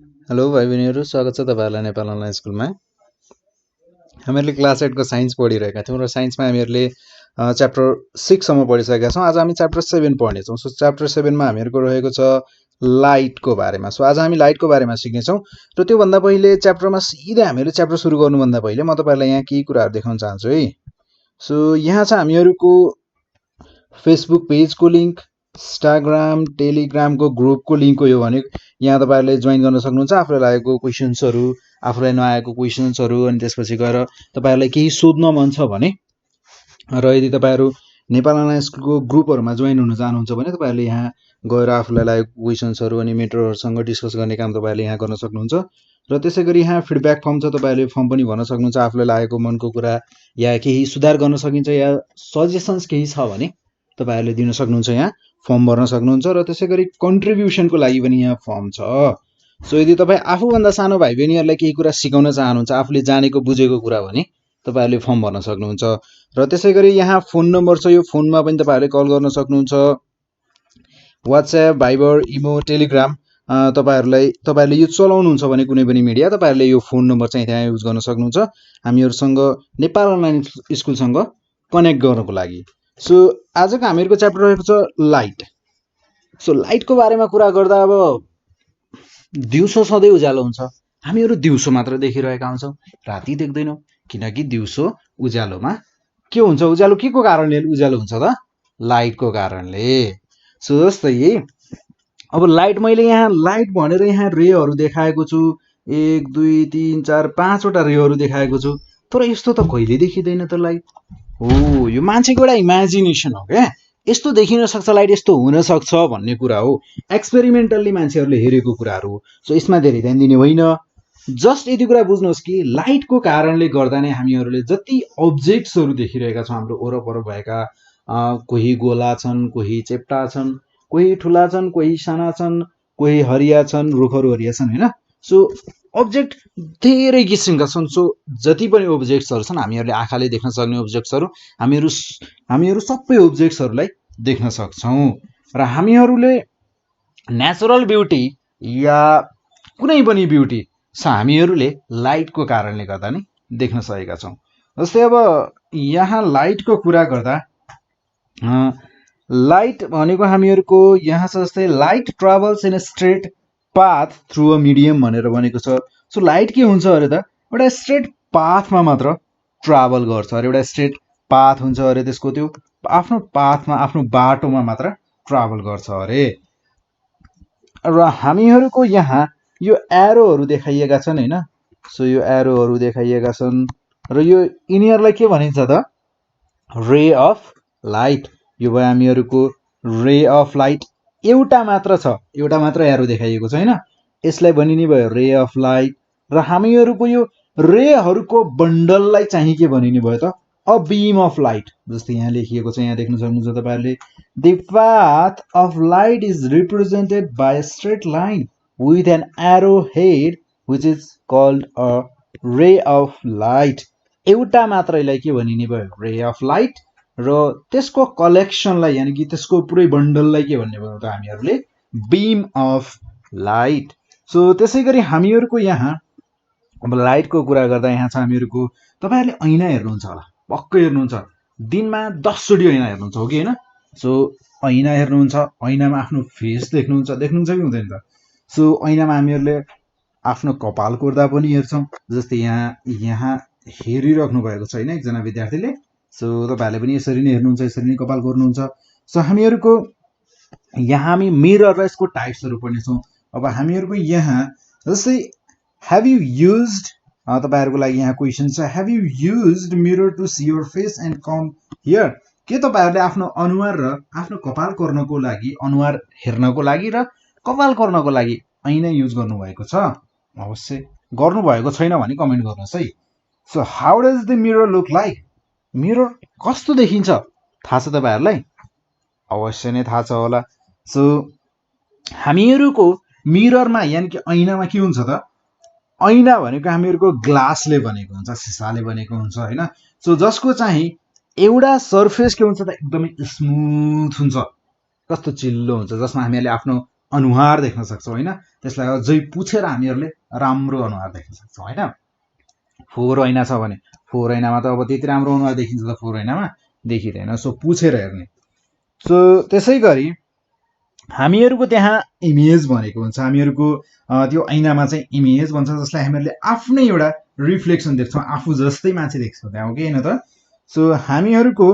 Hello भाइ बहिनीहरू, स्वागत छ तपाईँहरूलाई नेपाल अनलाइन स्कुलमा। हामीहरूले क्लास 8 को साइन्स पढिरहेका थियौँ र साइन्समा हामीहरूले च्याप्टर 6 सम्म पढिसकेका छौँ। आज हामी च्याप्टर 7 पढ्नेछौँ। सो च्याप्टर 7 मा हामीहरूको रहेको छ लाइटको बारेमा। सो आज हामी लाइटको बारेमा सिक्नेछौँ र त्योभन्दा पहिले च्याप्टरमा सिधै हामीहरू च्याप्टर सुरु गर्नुभन्दा पहिले म तपाईँहरूलाई यहाँ केही कुराहरू देखाउन चाहन्छु है। सो यहाँ छ हामीहरूको फेसबुक पेजको लिङ्क, इन्स्टाग्राम, टेलिग्रामको ग्रुपको लिङ्क हो यो भने यहाँ तपाईँहरूले जोइन गर्न सक्नुहुन्छ। आफूलाई लागेको क्वेसन्सहरू, आफूलाई नआएको क्वेसन्सहरू, अनि त्यसपछि गएर तपाईँहरूलाई केही सोध्न मन छ भने र यदि तपाईँहरू नेपाल अनलाइन स्कुलको ग्रुपहरूमा जोइन हुन चाहनुहुन्छ भने तपाईँहरूले यहाँ गएर आफूलाई लागेको क्वेसन्सहरू अनि मेन्टरहरूसँग डिस्कस गर्ने काम तपाईँहरूले यहाँ गर्न सक्नुहुन्छ। र त्यसै गरी यहाँ फिडब्याक फर्म छ, तपाईँहरूले फर्म पनि भर्न सक्नुहुन्छ। आफूलाई लागेको मनको कुरा या केही सुधार गर्न सकिन्छ या सजेसन्स केही छ भने तपाईँहरूले दिन सक्नुहुन्छ, यहाँ फर्म भर्न सक्नुहुन्छ। र त्यसै गरी कन्ट्रिब्युसनको लागि पनि यहाँ फर्म छ। सो यदि तपाईँ आफूभन्दा सानो भाइ बहिनीहरूलाई केही कुरा सिकाउन चाहनुहुन्छ, आफूले जानेको बुझेको कुरा भने तपाईँहरूले फर्म भर्न सक्नुहुन्छ। र त्यसै गरी यहाँ फोन नम्बर छ, यो फोनमा पनि तपाईँहरूले कल गर्न सक्नुहुन्छ। वाट्सएप, भाइबर, इमो, टेलिग्राम तपाईँहरूले यो चलाउनुहुन्छ भने कुनै पनि मिडिया तपाईँहरूले यो फोन नम्बर चाहिँ त्यहाँ युज गर्न सक्नुहुन्छ हामीहरूसँग नेपाल अनलाइन स्कुलसँग कनेक्ट गर्नको लागि। सो आजको हामीहरूको च्याप्टर रहेको छ लाइट। सो लाइटको बारेमा कुरा गर्दा अब दिउँसो सधैँ उज्यालो हुन्छ, हामीहरू दिउँसो मात्र देखिरहेका हुन्छौँ, राति देख्दैनौँ। किनकि दिउँसो उज्यालोमा के हुन्छ, उज्यालो के को कारणले उज्यालो हुन्छ त? लाइटको कारणले। सो जस्तै अब लाइट, मैले यहाँ लाइट भनेर यहाँ रेहरू देखाएको छु, 1 2 3 4 5वटा रेहरू देखाएको छु, तर यस्तो त कहिले देखिँदैन त लाइट। हो, यो मान्छेको एउटा इमेजिनेसन हो क्या, यस्तो देखिन सक्छ लाइट, यस्तो हुन सक्छ भन्ने कुरा हो। एक्सपेरिमेन्टल्ली मान्छेहरूले हेरेको कुराहरू हो। सो यसमा धेरै ध्यान दिने होइन। जस्ट यति कुरा बुझ्नुहोस् कि लाइटको कारणले गर्दा नै हामीहरूले जति अब्जेक्ट्सहरू देखिरहेका छौँ हाम्रो वरपर भएका, कोही गोला छन्, कोही चेप्टा छन्, कोही ठुला छन्, कोही साना छन्, कोही हरिया छन्, रुखहरू हरिया छन् होइन। सो अब्जेक्ट धेरै किसिमका छन्। सो जति पनि अब्जेक्ट्सहरू छन् हामीहरूले आँखाले देख्न सक्ने अब्जेक्ट्सहरू, हामीहरू सबै अब्जेक्ट्सहरूलाई देख्न सक्छौँ। र हामीहरूले नेचुरल ब्युटी या कुनै पनि ब्युटी हामीहरूले लाइटको कारणले गर्दा नै देख्न सकेका छौँ। जस्तै अब यहाँ लाइटको कुरा गर्दा लाइट भनेको हामीहरूको यहाँ छ, जस्तै light travels in a straight path through a medium भनेर भनेको छ। सो लाइट के हुन्छ अरे त, एउटा स्ट्रेट पाथमा मात्र ट्राभल गर्छ अरे, एउटा स्ट्रेट पाथ हुन्छ अरे, त्यसको त्यो आफ्नो पाथमा, आफ्नो बाटोमा मात्र ट्राभल गर्छ अरे। र हामीहरूको यहाँ यो एरोहरू देखाइएका छन् होइन। सो यो एरोहरू देखाइएका छन् र यो यिनीहरूलाई के भनिन्छ त? रे अफ लाइट। यो भयो हामीहरूको रे अफ लाइट। एउटा मात्र छ, एउटा मात्र एरो देखाइएको छ होइन, यसलाई भनिने भयो रे अफ लाइट। र हामीहरूको यो रेहरूको बन्डललाई चाहिँ के भनिने भयो त? A beam of light. जस्तै यहाँ लेखिएको छ, यहाँ देख्न सक्नुहुन्छ तपाईँहरूले, the path of light is represented by a straight line with an arrowhead which is called a ray of light। एउटा मात्रैलाई के भनिने भयो? रे अफ लाइट। र त्यसको कलेक्सनलाई यानि कि त्यसको पुरै बन्डललाई के भन्ने भयो त हामीहरूले? Beam of light. सो त्यसै गरी हामीहरूको यहाँ अब लाइटको कुरा गर्दा यहाँ छ हामीहरूको, तपाईँहरूले ऐना हेर्नुहुन्छ होला, पक्कै हेर्नुहुन्छ, दिनमा 10 चोटि ऐना हेर्नुहुन्छ हो कि होइन? सो ऐना हेर्नुहुन्छ, ऐनामा आफ्नो फेस देख्नुहुन्छ कि हुँदैन त? सो ऐनामा हामीहरूले आफ्नो कपाल कोर्दा पनि हेर्छौँ। जस्तै यहाँ हेरिराख्नु भएको छ होइन एकजना विद्यार्थीले। सो तपाईँहरूले पनि यसरी नै हेर्नुहुन्छ, यसरी नै कपाल कोर्नुहुन्छ। सो हामीहरूको यहाँ हामी मिरर र यसको टाइप्सहरू पढ्नेछौँ। अब हामीहरूको यहाँ जस्तै हेभ यु युज्ड, तपाईँहरूको लागि यहाँ क्वेसन छ, have you used mirror to see your face and come here. के तपाईँहरूले आफ्नो अनुहार र आफ्नो कपाल कोर्नको लागि, अनुहार हेर्नको लागि र कपाल कोर्नको लागि ऐना युज गर्नुभएको छ? अवश्य गर्नुभएको छैन भने कमेन्ट गर्नुहोस् है। So how does the mirror look like? Mirror कस्तो देखिन्छ थाहा छ तपाईँहरूलाई? अवश्य नै थाहा छ होला। सो हामीहरूको मिररमा यानि कि ऐनामा के हुन्छ त? ऐना भनेको हामीहरूको ग्लासले बनेको हुन्छ, सिसाले बनेको हुन्छ होइन। सो जसको चाहिँ एउटा सर्फेस के हुन्छ त? एकदमै स्मुथ हुन्छ, कस्तो चिल्लो हुन्छ, जसमा हामीहरूले आफ्नो अनुहार देख्न सक्छौँ होइन। त्यसलाई अझै पुछेर हामीहरूले राम्रो अनुहार देख्न सक्छौँ हैन। फोहोर ऐना छ भने फोहोर ऐनामा त अब त्यति राम्रो अनुहार देखिन्छ त फोहोर ऐनामा देखिँदैन। सो पुछेर हेर्ने। सो त्यसै गरी हामीहरूको त्यहाँ इमेज भनेको हुन्छ, हामीहरूको त्यो ऐनामा चाहिँ इमेज भन्छ जसलाई हामीहरूले आफ्नै एउटा रिफ्लेक्सन देख्छौँ, आफू जस्तै मान्छे देख्छौँ त्यहाँ, हो कि होइन त। सो हामीहरूको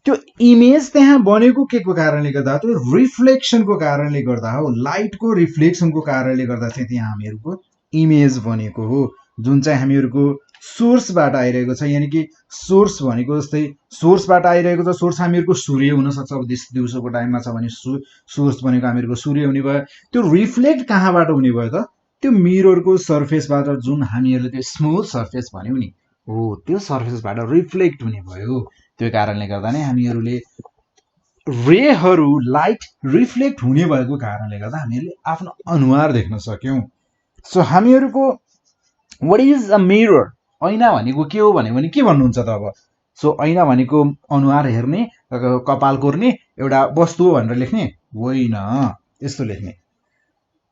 त्यो इमेज त्यहाँ बनेको के को कारणले गर्दा, त्यो रिफ्लेक्सनको कारणले गर्दा हो, लाइटको रिफ्लेक्सनको कारणले गर्दा चाहिँ त्यहाँ हामीहरूको इमेज बनेको हो, जुन चाहिँ हामीहरूको सोर्सबाट आइरहेको छ। यानि कि सोर्स भनेको जस्तै सोर्सबाट आइरहेको छ, सोर्स हामीहरूको सूर्य हुनसक्छ, अब दिउँसोको टाइममा छ भने सोर्स भनेको हामीहरूको सूर्य हुने भयो। त्यो रिफ्लेक्ट कहाँबाट हुने भयो त, त्यो मिररको सर्फेसबाट, जुन हामीहरूले त्यो स्मुथ सर्फेस भन्यौँ नि हो, त्यो सर्फेसबाट रिफ्लेक्ट हुने भयो। त्यो कारणले गर्दा नै हामीहरूले रेहरू लाइट रिफ्लेक्ट हुने भएको कारणले गर्दा हामीहरूले आफ्नो अनुहार देख्न सक्यौँ। सो हामीहरूको व्हाट इज अ मिरर, ऐना भनेको के हो भन्यो भने के भन्नुहुन्छ त अब। सो ऐना भनेको अनुहार हेर्ने, कपाल कोर्ने एउटा वस्तु हो भनेर लेख्ने होइन, यस्तो लेख्ने।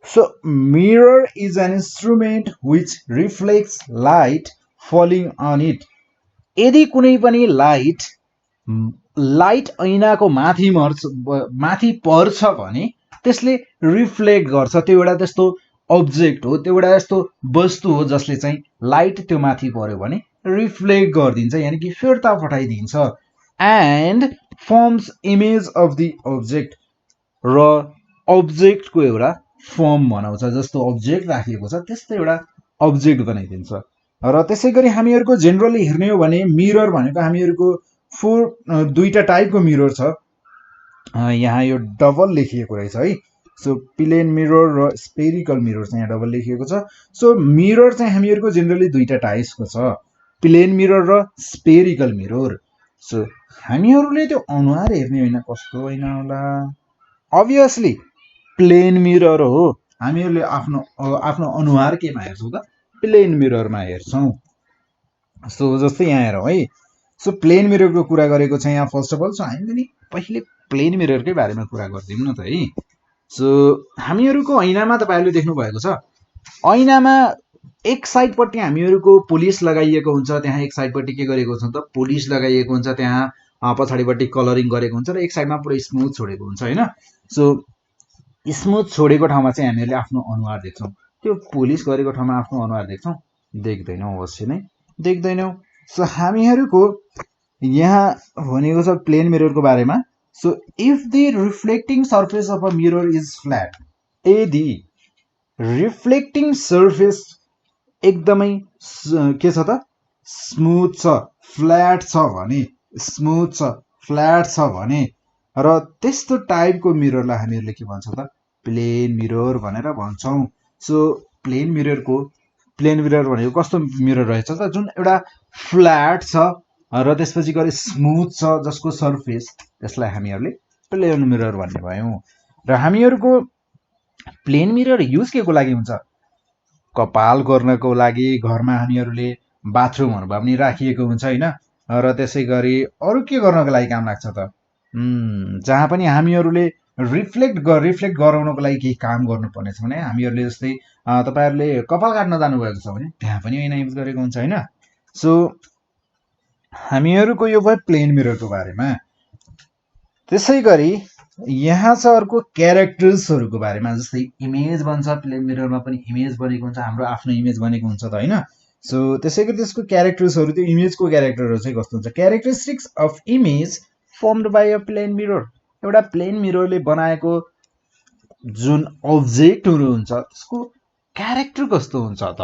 So mirror is an instrument which reflects light falling on it. यदि कुनै पनि लाइट ऐनाको माथि पर्छ भने त्यसले रिफ्लेक्ट गर्छ। त्यो एउटा त्यस्तो अब्जेक्ट हो, त्यो एउटा यस्तो वस्तु हो जसले चाहिँ लाइट त्यो माथि पर्यो भने रिफ्लेक्ट गरिदिन्छ, यानि कि फिर्ता पठाइदिन्छ। And firms image of the object, र अब्जेक्टको एउटा फर्म बनाउँछ, जस्तो अब्जेक्ट राखिएको छ त्यस्तै एउटा अब्जेक्ट बनाइदिन्छ। र त्यसै गरी हामीहरूको जेनरली हेर्ने हो भने मिरर भनेको हामीहरूको दुईटा टाइपको मिरर छ। यहाँ यो डबल लेखिएको रहेछ है। सो प्लेन मिरर र स्पेरिकल मिरर चाहिँ यहाँ डबल लेखिएको छ। सो मिरर चाहिँ हामीहरूको जेनरली दुईटा टाइप्सको छ, प्लेन मिरर र स्पेरिकल मिरर। सो हामीहरूले त्यो अनुहार हेर्ने होइन, कस्तो होइन होला, अभियसली प्लेन मिरर हो। हामीहरूले आफ्नो अनुहार केमा हेर्छौँ त, प्लेन मिररमा हेर्छौँ। सो जस्तै यहाँ हेरौँ है। सो प्लेन मिररको कुरा गरेको छ यहाँ फर्स्ट अफ अल। सो हामी पनि पहिले प्लेन मिररकै बारेमा कुरा गरिदिउँ न त है। सो हामीहरूको ऐनामा तपाईँहरूले देख्नु भएको छ, ऐनामा एक साइडपट्टि हामीहरूको पोलिस लगाइएको हुन्छ, त्यहाँ एक साइडपट्टि के गरेको हुन्छ त पोलिस लगाइएको हुन्छ, त्यहाँ पछाडिपट्टि कलरिङ गरेको हुन्छ, र एक साइडमा पुरै स्मुथ छोडेको हुन्छ होइन। सो स्मुथ छोडेको ठाउँमा चाहिँ हामीहरूले आफ्नो अनुहार देख्छौँ, त्यो पोलिस गरेको ठाउँमा आफ्नो अनुहार देख्छौँ, देख्दैनौँ, अवश्य नै देख्दैनौँ। सो हामीहरूको यहाँ भनेको छ प्लेन मिररको बारेमा। So if the reflecting surface of a mirror is flat, यदि रिफ्लेक्टिङ सर्फेस एकदमै के छ त स्मुथ छ, फ्ल्याट छ भने, स्मुथ छ फ्ल्याट छ भने, र त्यस्तो टाइपको मिररलाई हामीहरूले के भन्छ त प्लेन मिरर भनेर भन्छौँ। सो प्लेन मिरर भनेको कस्तो मिरर रहेछ त, जुन एउटा फ्ल्याट छ र त्यसपछि गरी स्मुथ छ जसको सर्फेस, त्यसलाई हामीहरूले प्लेन मिरर भन्ने भयौँ। र हामीहरूको प्लेन मिरर युज के को लागि हुन्छ, कपाल कोर्नको लागि, घरमा हामीहरूले बाथरुमहरूमा पनि राखिएको हुन्छ होइन। र त्यसै गरी अरू के गर्नको लागि काम लाग्छ त, जहाँ पनि हामीहरूले रिफ्लेक्ट गराउनको लागि केही काम गर्नुपर्ने छ भने, हामीहरूले जस्तै तपाईँहरूले कपाल काट्न जानुभएको छ भने त्यहाँ पनि ऐना युज गरेको हुन्छ होइन। सो हामीहरूको यो भयो प्लेन मिररको बारेमा। त्यसै गरी यहाँ छ अर्को क्यारेक्टर्सहरूको बारेमा, जस्तै इमेज बन्छ, प्लेन मिररमा पनि इमेज बनेको हुन्छ, हाम्रो आफ्नो इमेज बनेको हुन्छ त होइन। सो त्यसै गरी त्यसको क्यारेक्टर्सहरू, त्यो इमेजको क्यारेक्टरहरू चाहिँ कस्तो हुन्छ, characteristics of image formed by a plane mirror. एउटा प्लेन मिररले बनाएको जुन अब्जेक्टहरू हुन्छ त्यसको क्यारेक्टर कस्तो हुन्छ त।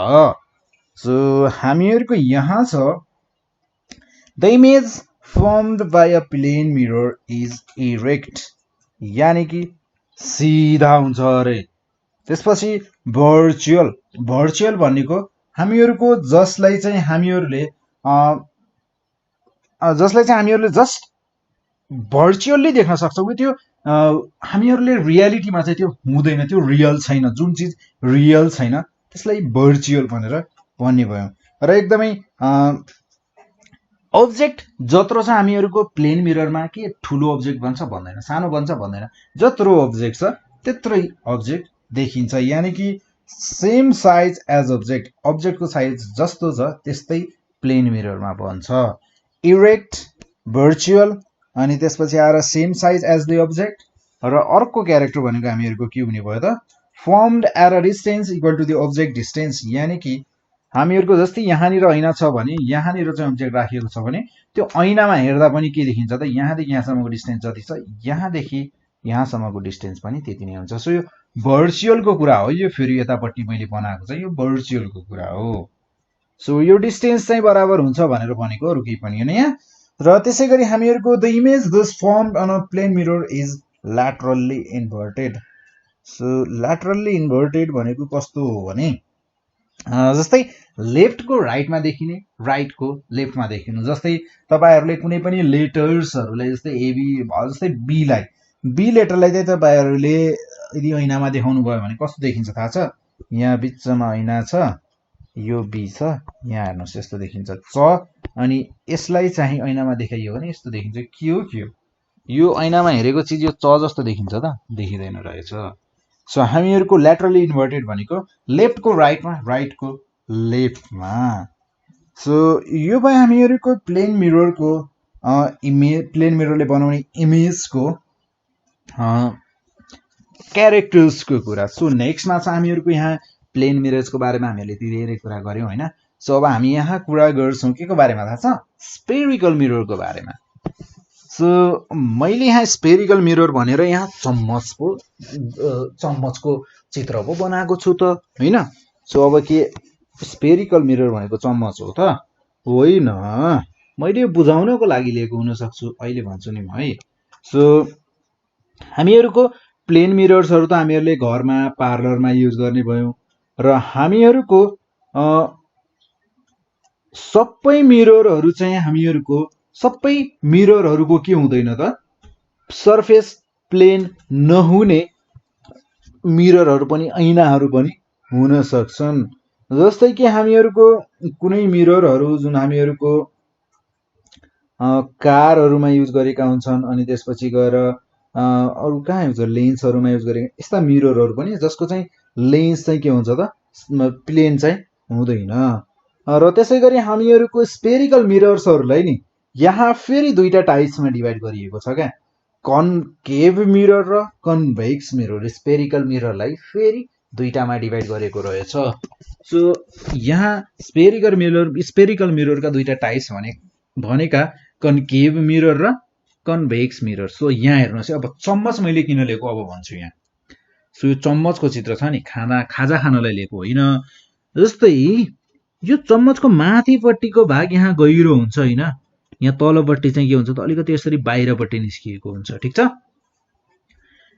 सो हामीहरूको यहाँ छ the image formed by a plane mirror is erect, यानि कि सिधा हुन्छ अरे। त्यसपछि भर्चुअल भनेको हामीहरूको जसलाई चाहिँ हामीहरूले जस्ट भर्चुअल्ली देख्न सक्छौँ कि त्यो हामीहरूले रियालिटीमा चाहिँ त्यो हुँदैन, त्यो रियल छैन, जुन चिज रियल छैन त्यसलाई भर्चुअल भनेर भन्ने भयो। र एकदमै अब्जेक्ट जत्रो छ हामीहरूको प्लेन मिररमा, के ठुलो अब्जेक्ट बन्छ भन्दैन, सानो बन्छ भन्दैन, जत्रो अब्जेक्ट छ त्यत्रै अब्जेक्ट देखिन्छ, यानी कि सेम साइज एज अब्जेक्ट, अब्जेक्टको साइज जस्तो छ त्यस्तै प्लेन मिररमा बन्छ। इरेक्ट, भर्चुअल, अनि त्यसपछि आएर same size as the object, र अर्को क्यारेक्टर भनेको हामीहरूको के हुने भयो त, formed at a distance equal to the object distance, यानी कि हामीहरूको जस्तै यहाँनिर ऐना छ भने यहाँनिर चाहिँ अब्जेक्ट राखिएको छ भने त्यो ऐनामा हेर्दा पनि के देखिन्छ त, यहाँदेखि यहाँसम्मको डिस्टेन्स जति छ यहाँदेखि यहाँसम्मको डिस्टेन्स पनि त्यति नै हुन्छ। सो यो भर्चुअलको कुरा हो, यो फेरि यतापट्टि मैले बनाएको छ यो भर्चुअलको कुरा हो। सो यो डिस्टेन्स चाहिँ बराबर हुन्छ भनेर भनेको, अरू केही पनि होइन यहाँ। र त्यसै गरी हामीहरूको the image thus formed on a plane mirror is laterally inverted. So laterally inverted भनेको कस्तो हो भने जस्तै लेफ्टको राइटमा देखिने, राइटको लेफ्टमा देखिनु। जस्तै तपाईँहरूले कुनै पनि लेटर्सहरूलाई जस्तै एबी, जस्तै बी लेटरलाई चाहिँ तपाईँहरूले यदि ऐनामा देखाउनु भयो भने कस्तो देखिन्छ थाहा छ, यहाँ बिचमा ऐना छ, यो बी छ, यहाँ हेर्नुहोस् यस्तो देखिन्छ च, अनि यसलाई चाहिँ ऐनामा देखाइयो भने यस्तो देखिन्छ। के हो यो ऐनामा हेरेको चिज यो च जस्तो देखिन्छ त, देखिँदैन रहेछ। सो हामीहरूको ल्याटरली इन्भर्टेड भनेको लेफ्टको राइटमा, राइटको लेफ्टमा। सो यो भयो हामीहरूको प्लेन मिररको प्लेन मिररले बनाउने इमेजको क्यारेक्टर्सको कुरा। सो नेक्स्टमा छ हामीहरूको यहाँ प्लेन मिरर्सको बारेमा हामीले धेरै कुरा गऱ्यौँ होइन। सो अब हामी यहाँ कुरा गर्छौँ के को बारेमा थाहा छ, स्पेरिकल मिररको बारेमा। सो मैले यहाँ स्पेरिकल मिरर भनेर यहाँ चम्मचको चित्र पो बनाएको छु त होइन। सो अब के स्पेरिकल मिरर भनेको चम्मच हो त होइन, मैले यो बुझाउनको लागि लिएको हुन सक्छु, अहिले भन्छु नि म है। सो हामीहरूको प्लेन मिरर्सहरू त हामीहरूले घरमा पार्लरमा युज गर्ने भयौँ, र हामीहरूको सबै मिररहरू चाहिँ हामीहरूको सबै मिररहरूको के हुँदैन त, सर्फेस प्लेन नहुने मिररहरू पनि, ऐनाहरू पनि हुन सक्छन्। जस्तै कि हामीहरूको कुनै मिररहरू जुन हामीहरूको कारहरूमा युज गरेका हुन्छन्, अनि त्यसपछि गएर अरू कहाँ युज गर्छ, लेन्सहरूमा युज गरेका यस्ता मिररहरू पनि जसको चाहिँ लेन्स चाहिँ के हुन्छ त, प्लेन चाहिँ हुँदैन। र त्यसै गरी हामीहरूको स्पेरिकल मिरर्सहरूलाई नि यहाँ फेरि दुईटा टाइप्समा डिभाइड गरिएको छ क्या, कन्केभ मिरर र कन्भेक्स मिरर। स्पेरिकल मिररलाई फेरि दुईटामा डिभाइड गरेको रहेछ। सो यहाँ स्पेरिकल मिररका दुईटा टाइप्स भनेका कन्केभ मिरर र कन्भेक्स मिरर। सो यहाँ हेर्नुहोस् है, अब चम्मच मैले किन लिएको अब भन्छु यहाँ। सो यो चम्मचको चित्र छ नि, खाजा खानलाई लिएको होइन। जस्तै यो चम्मचको माथिपट्टिको भाग यहाँ गहिरो हुन्छ होइन, यहाँ तलपट्टि चाहिँ के हुन्छ त, अलिकति यसरी बाहिरपट्टि निस्किएको हुन्छ, ठिक छ।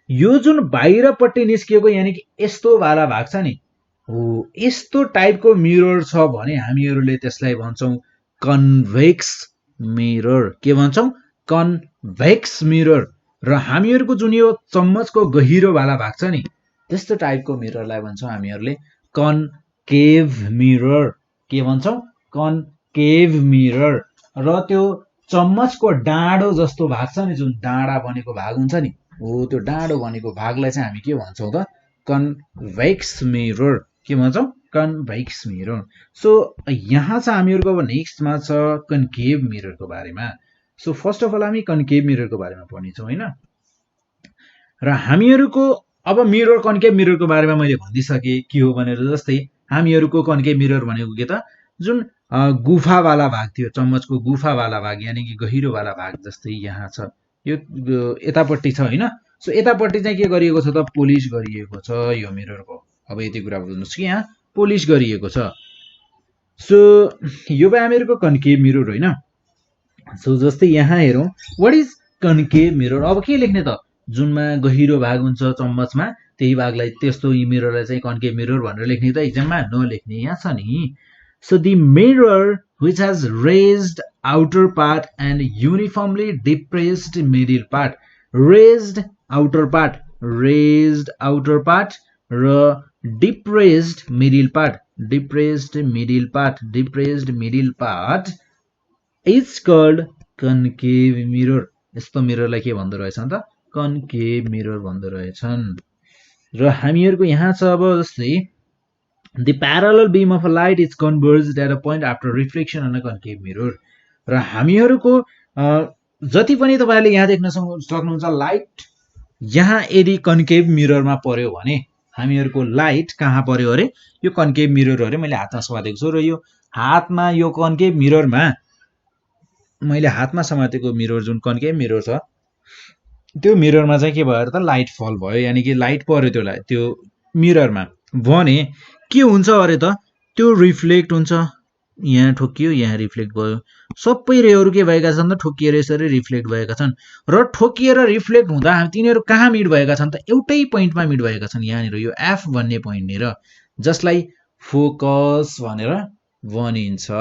यो जुन बाहिरपट्टि निस्किएको यानि कि यस्तो वाला भाग छ नि, हो यस्तो टाइपको मिरर छ भने हामीहरूले त्यसलाई भन्छौँ कन्भेक्स मिरर। के भन्छौँ, कन्भेक्स मिरर। र हामीहरूको जुन यो चम्मचको गहिरो वाला भाग छ नि, त्यस्तो टाइपको मिररलाई भन्छौँ हामीहरूले कन्केभ मिरर। के भन्छौँ, कन्केभ मिरर। र त्यो चम्मचको डाँडो जस्तो भाग छ नि, जुन डाँडा बनेको भाग हुन्छ नि, हो त्यो डाँडो बनेको भागलाई चाहिँ हामी के भन्छौँ त, कन्भेक्स मिरर। के भन्छौँ, कन्भेक्स मिरर। सो यहाँ चाहिँ हामीहरूको अब नेक्स्टमा छ कन्केभ मिररको बारेमा। सो फर्स्ट अफ अल हामी कन्केभ मिररको बारेमा पढ्नेछौँ होइन। र हामीहरूको अब मिरर, कन्केभ मिररको बारेमा मैले भनिदिइसकेँ के हो भनेर। जस्तै हामीहरूको कन्केभ मिरर भनेको के त, जुन गुफावाला भाग थियो, चम्मचको गुफावाला भाग यानि कि गहिरोवाला भाग, जस्तै यहाँ छ, यो यतापट्टि छ होइन। सो यतापट्टि चाहिँ के गरिएको छ त, पोलिस गरिएको छ यो मिररको। अब यति कुरा बुझ्नुहोस् कि यहाँ पोलिस गरिएको छ। सो यो भयो हामीहरूको कन्केभ मिरर होइन। सो जस्तै यहाँ हेरौँ, वाट इज कन्केभ मिरर। अब के लेख्ने त, जुनमा गहिरो भाग हुन्छ चम्मचमा त्यही भागलाई, त्यस्तो मिररलाई चाहिँ कन्केभ मिरर भनेर लेख्ने त एक्जाममा नलेख्ने, यहाँ छ नि। So the mirror which has raised outer part and uniformly depressed middle part. Raised outer part र depressed middle part is called concave mirror. यस्तो मिररलाई के भन्दो रहेछन् त, कन्केभ मिरर भन्दो रहेछन्। र हामीहरुको यहाँ छ अब जस्तै the parallel beam of a light is converged at a point after reflection on a concave mirror र हामीहरुको जति पनि तपाईहरुले यहाँ देख्न सक्नुहुन्छ लाइट यहाँ यदि कन्केभ मिररमा पर्यो भने हामीहरुको लाइट कहाँ पर्यो अरे यो कन्केभ मिरर अरे मैले हातमा समातेको छु र यो हातमा यो कन्केभ मिररमा मैले हातमा समातेको मिरर जुन कन्केभ मिरर छ त्यो मिररमा चाहिँ के भयो त लाइट फल भयो यानी कि लाइट पर्यो त्यो मिररमा भने के हुन्छ अरे त त्यो रिफ्लेक्ट हुन्छ यहाँ ठोकियो यहाँ रिफ्लेक्ट भयो सबै रेहरू के भएका छन् त ठोकिएर यसरी रिफ्लेक्ट भएका छन् र ठोकिएर रिफ्लेक्ट हुँदा तिनीहरू कहाँ मिट भएका छन् त एउटै पोइन्टमा मिट भएका छन् यहाँनिर यो एफ भन्ने पोइन्टनिर जसलाई फोकस भनेर भनिन्छ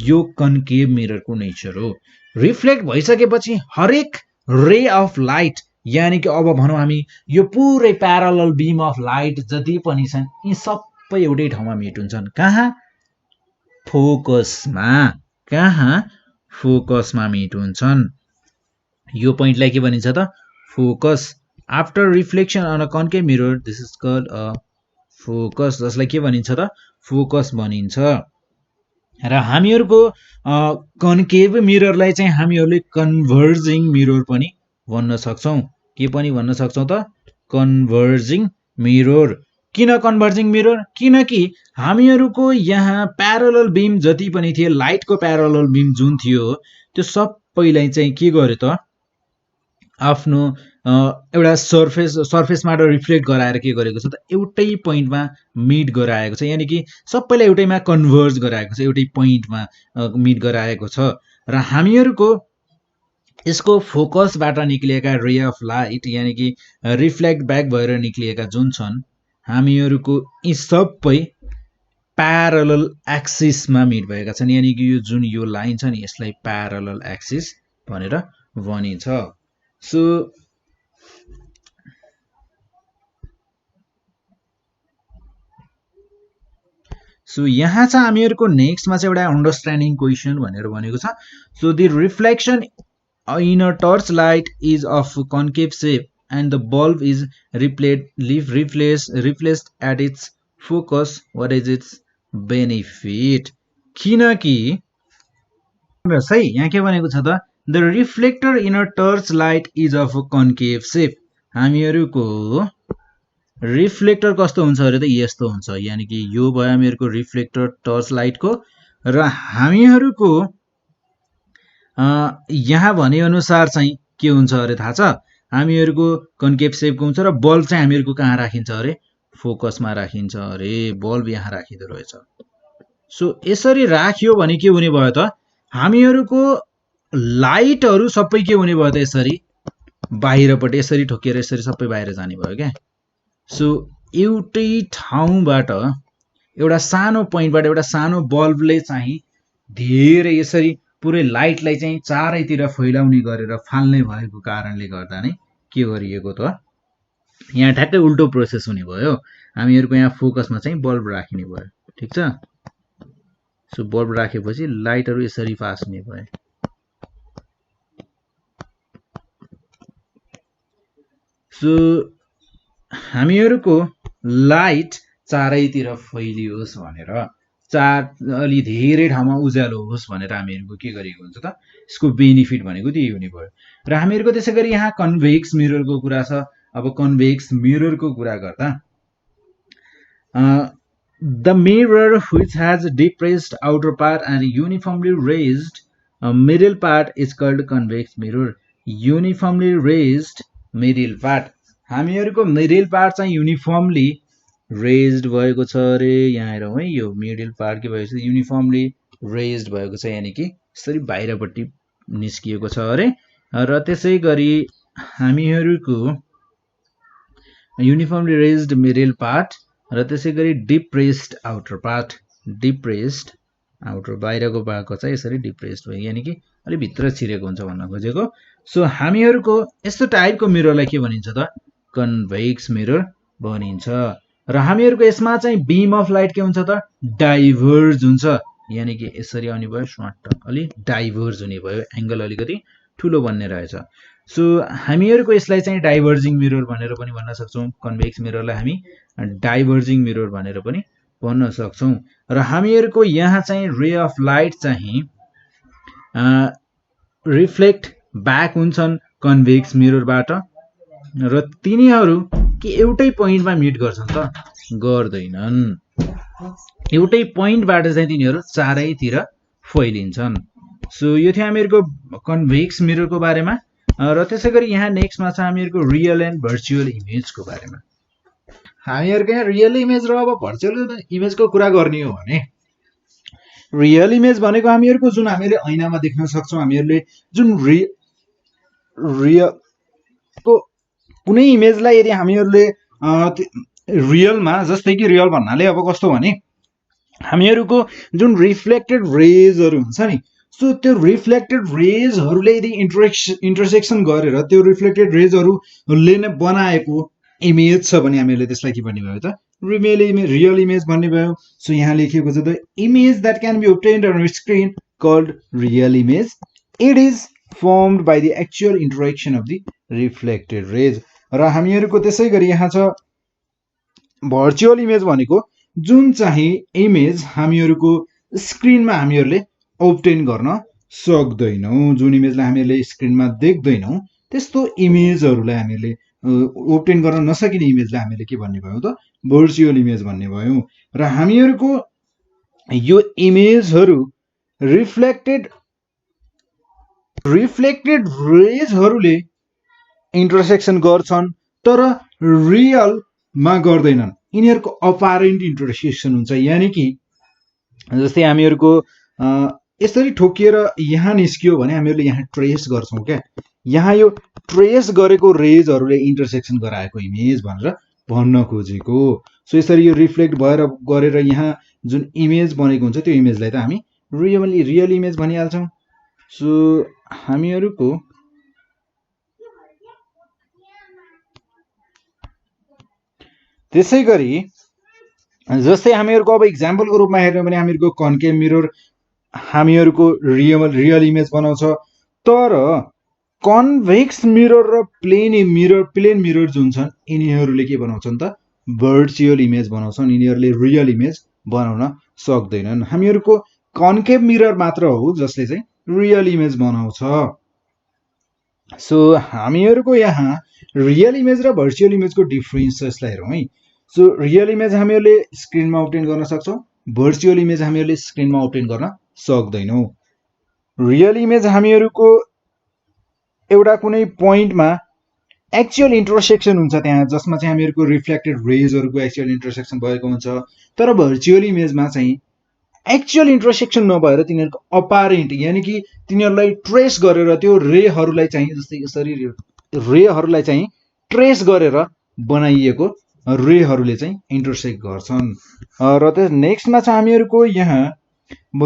यो कन्केभ मिररको नेचर हो रिफ्लेक्ट भइसकेपछि हरेक रे अफ लाइट यानी कि अब भनौं हामी यो पुरै प्यारलल बीम अफ लाइट जति पनि छन् यी सबै एउटै ठाउँमा मिट हुन्छन् कहाँ फोकसमा मिट हुन्छन् यो पोइन्टलाई के भनिन्छ त focus after reflection on a concave mirror this is called a focus जसलाई के भनिन्छ त फोकस भनिन्छ र हामीहरुको कन्केभ मिररलाई चाहिँ हामीहरुले कन्भर्जिङ मिरर पनि भन्न सक्छौं के पनि भन्न सक्छौं त कन्भर्जिङ मिरर किन कन्भर्जिङ मिरर किनकि हामीहरुको यहाँ प्यारलल बीम जति पनि थिए लाइटको प्यारलल बीम जुन थियो त्यो सबैलाई चाहिँ के गर्यो त आफ्नो एउटा सर्फेसबाट रिफ्लेक्ट गराएर के गरेको छ त एउटै पोइन्टमा मिट गराएको छ यानी कि सबैलाई एउटैमा कन्भर्ज गराएको छ एउटै पोइन्टमा मिट गराएको छ र हामीहरुको यसको फोकसबाट निक्लिएका रे अफ लाइट यानी कि रिफ्लेक्ट ब्याक भएर निक्लिएका जुन छन् हामीहरुको यी सबै प्यारलल एक्सिसमा मिट भएका छन् यानी कि यो जुन यो लाइन छ नि यसलाई प्यारलल एक्सिस भनेर भनिन्छ सो यहाँ चाहिँ हामीहरुको नेक्स्टमा चाहिँ एउटा अन्डरस्ट्यान्डिङ क्वेशन भनेर भनेको छ so the reflection in a torch light is of concave shape and the bulb is replaced at its focus. What is its benefit? किनकि सही यहाँ के भनेको छ त the reflector in a torch light is of a concave shape. हामीहरुको reflector कस्तो हुन्छ अरे त यस्तो हुन्छ यानी कि यो भयो हामीहरुको रिफ्लेक्टर टर्च लाइट को र हामीहरुको यहाँ भने अनुसार चाहिँ के हुन्छ अरे थाहा छ हामीहरुको कन्केभ शेपको हुन्छ र बल्ब चाहिँ हामीहरुको कहाँ राखिन्छ अरे फोकसमा राखिन्छ अरे बल्ब यहाँ राखिदो रहेछ सो यसरी राखियो भने के हुने भयो त हामीहरुको लाइटहरु सबै के हुने भयो त यसरी बाहिरपट्टि यसरी ठोकिएर यसरी सबै बाहिर जाने भयो के सो एउटै ठाउँबाट एउटा सानो पोइन्टबाट एउटा सानो बल्बले चाहिँ धेरै यसरी पुरै लाइटलाई चाहिँ चारैतिर फैलाउने गरेर फाल्ने भएको कारणले गर्दा नै के गरिएको त यहाँ ठ्याक्कै उल्टो प्रोसेस हुने भयो हामीहरुको यहाँ फोकसमा चाहिँ बल्ब राखिने भयो ठीक छ सो बल्ब राखेपछि लाइटहरु यसरी पास हुने भयो सो हामीहरुको लाइट चारैतिर फैलियोस् भनेर अलि धेरै ठाउँमा उज्यालो होस् भनेर हामीहरुको के गरेको हुन्छ त यसको बेनिफिट भनेको त्यही हुने भयो र हामीहरुको त्यसैगरी यहाँ कन्भेक्स मिररको कुरा छ अब कन्भेक्स मिररको कुरा गर्दा the mirror which has depressed outer part and uniformly raised middle part is called convex mirror uniformly raised middle part हामीहरुको मिडल पार्ट चाहिँ युनिफर्मली रेज्ड भएको छ रे यहाँ हेरौँ है यो मिडल पार्ट के भएको छ युनिफर्मली रेज्ड भएको छ यानी कि यसरी बाहिरपट्टि निस्किएको छ अरे र त्यसैगरी हामीहरुको युनिफर्मली रेज्ड मिडल पार्ट र त्यसैगरी depressed outer part depressed outer बाहिरको भागको चाहिँ यसरी डिप्रेस्ड भयो यानी कि अलि भित्र छिरेको हुन्छ भन्न खोजेको सो हामीहरुको यस्तो टाइपको मिररलाई के भनिन्छ त कन्भेक्स मिरर भनिन्छ र हामीहरुको यसमा चाहिँ बीम अफ लाइट के हुन्छ त डाइभर्ज हुन्छ यानी कि यसरी आउने भयो स्वाट अलि डाइभर्ज हुने भयो एंगल अलिकति ठूलो बन्ने रहेछ सो हामीहरूको यसलाई चाहिँ डाइभर्जिङ मिरर भनेर पनि भन्न सक्छौँ। कन्भेक्स मिररलाई हामी डाइभर्जिङ मिरर भनेर पनि भन्न सक्छौँ। र हामीहरूको यहाँ चाहिँ रे अफ लाइट चाहिँ रिफ्लेक्ट ब्याक हुन्छन् कन्भेक्स मिररबाट र तिनीहरू के एउटै पोइन्टमा मिट गर्छन् त? गर्दैनन्। एउटै पोइन्टबाट चाहिँ तिनीहरू चारैतिर फैलिन्छन्। सो यो थियो हामीहरूको कन्भेक्स मिररको बारेमा। र त्यसै गरी यहाँ नेक्स्टमा छ हामीहरूको रियल एन्ड भर्चुअल इमेजको बारेमा। हामीहरूको यहाँ रियल इमेज र अब भर्चुअल इमेजको कुरा गर्ने हो भने रियल इमेज भनेको हामीहरूको जुन हामीले ऐनामा देख्न सक्छौँ, हामीहरूले जुन रियलको कुनै इमेजलाई यदि हामीहरूले रियलमा, जस्तै कि रियल भन्नाले अब कस्तो भने हामीहरूको जुन रिफ्लेक्टेड रेजहरू हुन्छ नि, सो त्यो रिफ्लेक्टेड रेजहरूले यदि इन्टरसेक्सन गरेर त्यो रिफ्लेक्टेड रेजहरूले नै बनाएको इमेज छ भने हामीहरूले त्यसलाई के भन्ने भयो त? रियल इमेज भन्ने भयो। सो यहाँ लेखिएको छ the image that can be obtained on a screen called real image. It is formed by the actual interaction of the reflected rays. र हामीहरूको त्यसै गरी यहाँ छ भर्चुअल इमेज भनेको जुन चाहिँ इमेज हामीहरूको स्क्रिनमा हामीहरूले obtain गर्न सक्दैनौँ, जुन इमेजलाई हामीहरूले स्क्रिनमा देख्दैनौँ त्यस्तो इमेजहरूलाई हामीहरूले obtain गर्न नसकिने इमेजलाई हामीले के भन्ने भयो त? भर्चुअल इमेज भन्ने भयो। र हामीहरूको यो इमेजहरू रिफ्लेक्टेड रेजहरूले इन्टरसेक्सन गर्छन् तर रियलमा गर्दैनन्। यिनीहरूको अपारेन्ट इन्टरसेक्सन हुन्छ, यानि कि जस्तै हामीहरूको यसरी ठोकिएर यहाँ निस्कियो भने हामीहरूले यहाँ ट्रेस गर्छौँ क्या, यहाँ यो ट्रेस गरेको रेजहरूले इन्टरसेक्सन गराएको इमेज भनेर भन्न खोजेको। सो यसरी यो रिफ्लेक्ट भएर गरेर यहाँ जुन इमेज बनेको हुन्छ त्यो इमेजलाई त हामी रियल इमेज भनिहाल्छौँ। सो हामीहरूको त्यसै गरी जस्तै हामीहरूको अब इक्जाम्पलको रूपमा हेर्ने भने हामीहरूको कन्केभ मिरर हामीहरूको रियल इमेज बनाउँछ, तर कन्भेक्स मिरर र प्लेन मिरर जुन छन् यिनीहरूले के बनाउँछन् त? भर्चुअल इमेज बनाउँछन्। यिनीहरूले रियल इमेज बनाउन सक्दैनन्। हामीहरूको कन्केभ मिरर मात्र हो जसले चाहिँ रियल इमेज बनाउँछ। सो हामीहरूको यहाँ रियल इमेज र भर्चुअल इमेजको डिफरेन्स छ, यसलाई हेरौँ है। सो रियल इमेज हामीहरूले स्क्रिनमा obtain गर्न सक्छौँ, भर्चुअल इमेज हामीहरूले स्क्रिनमा obtain गर्न सक्दैनौँ। रियल इमेज हामीहरूको एउटा कुनै पोइन्टमा एक्चुअल इन्टरसेक्सन हुन्छ त्यहाँ, जसमा चाहिँ हामीहरूको रिफ्लेक्टेड रेजहरूको एक्चुअल इन्टरसेक्सन भएको हुन्छ। तर भर्चुअल इमेजमा चाहिँ एक्चुअल इन्टरसेक्सन नभएर तिनीहरूको अपारेन्ट, यानि कि तिनीहरूलाई ट्रेस गरेर त्यो रेहरूलाई चाहिँ जस्तै यसरी रेहरूलाई चाहिँ ट्रेस गरेर बनाइएको रेहरूले चाहिँ इन्टरसेक्ट गर्छन्। र त्यस नेक्स्टमा छ हामीहरूको यहाँ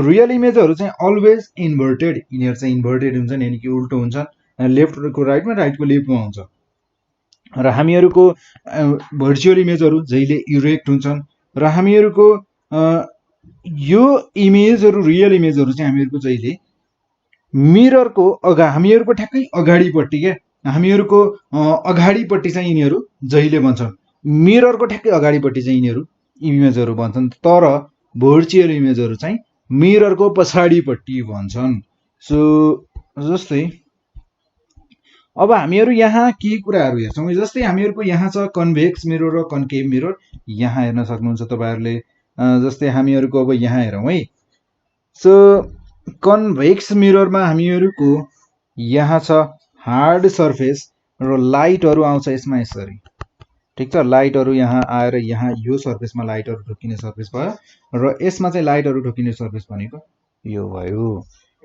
रियल इमेजहरू चाहिँ अलवेज इन्भर्टेड। यिनीहरू चाहिँ इन्भर्टेड हुन्छन्, यानि कि उल्टो हुन्छन्, लेफ्टको राइटमा राइटको लेफ्टमा हुन्छ। र हामीहरूको भर्चुअल इमेजहरू जहिले इरेक्ट हुन्छन्। र हामीहरूको यो इमेजहरू रियल इमेजहरू चाहिँ हामीहरूको जहिले मिररको हामीहरूको ठ्याक्कै अगाडिपट्टि क्या, हामीहरूको अगाडिपट्टि चाहिँ यिनीहरू जहिले बन्छन्, मिररको ठ्याक्कै अगाडिपट्टि चाहिँ यिनीहरू इमेजहरू बन्छन्। तर भर्चुअल इमेजहरू चाहिँ मिररको पछाडिपट्टि बन्छन्। सो जस्तै अब हामीहरू यहाँ के कुराहरू हेर्छौँ, जस्तै हामीहरूको यहाँ छ कन्भेक्स मिरर र कन्केभ मिरर। यहाँ हेर्न सक्नुहुन्छ तपाईँहरूले। जस्तै हामीहरूको अब यहाँ हेरौँ है। सो कन्भेक्स मिररमा हामीहरूको यहाँ छ हार्ड सर्फेस र लाइटहरू आउँछ यसमा यसरी, ठिक छ। लाइटहरू यहाँ आएर यहाँ यो सर्फेसमा लाइटहरू ठोकिने सर्फेस भयो र यसमा चाहिँ लाइटहरू ठोकिने सर्फेस भनेको यो भयो।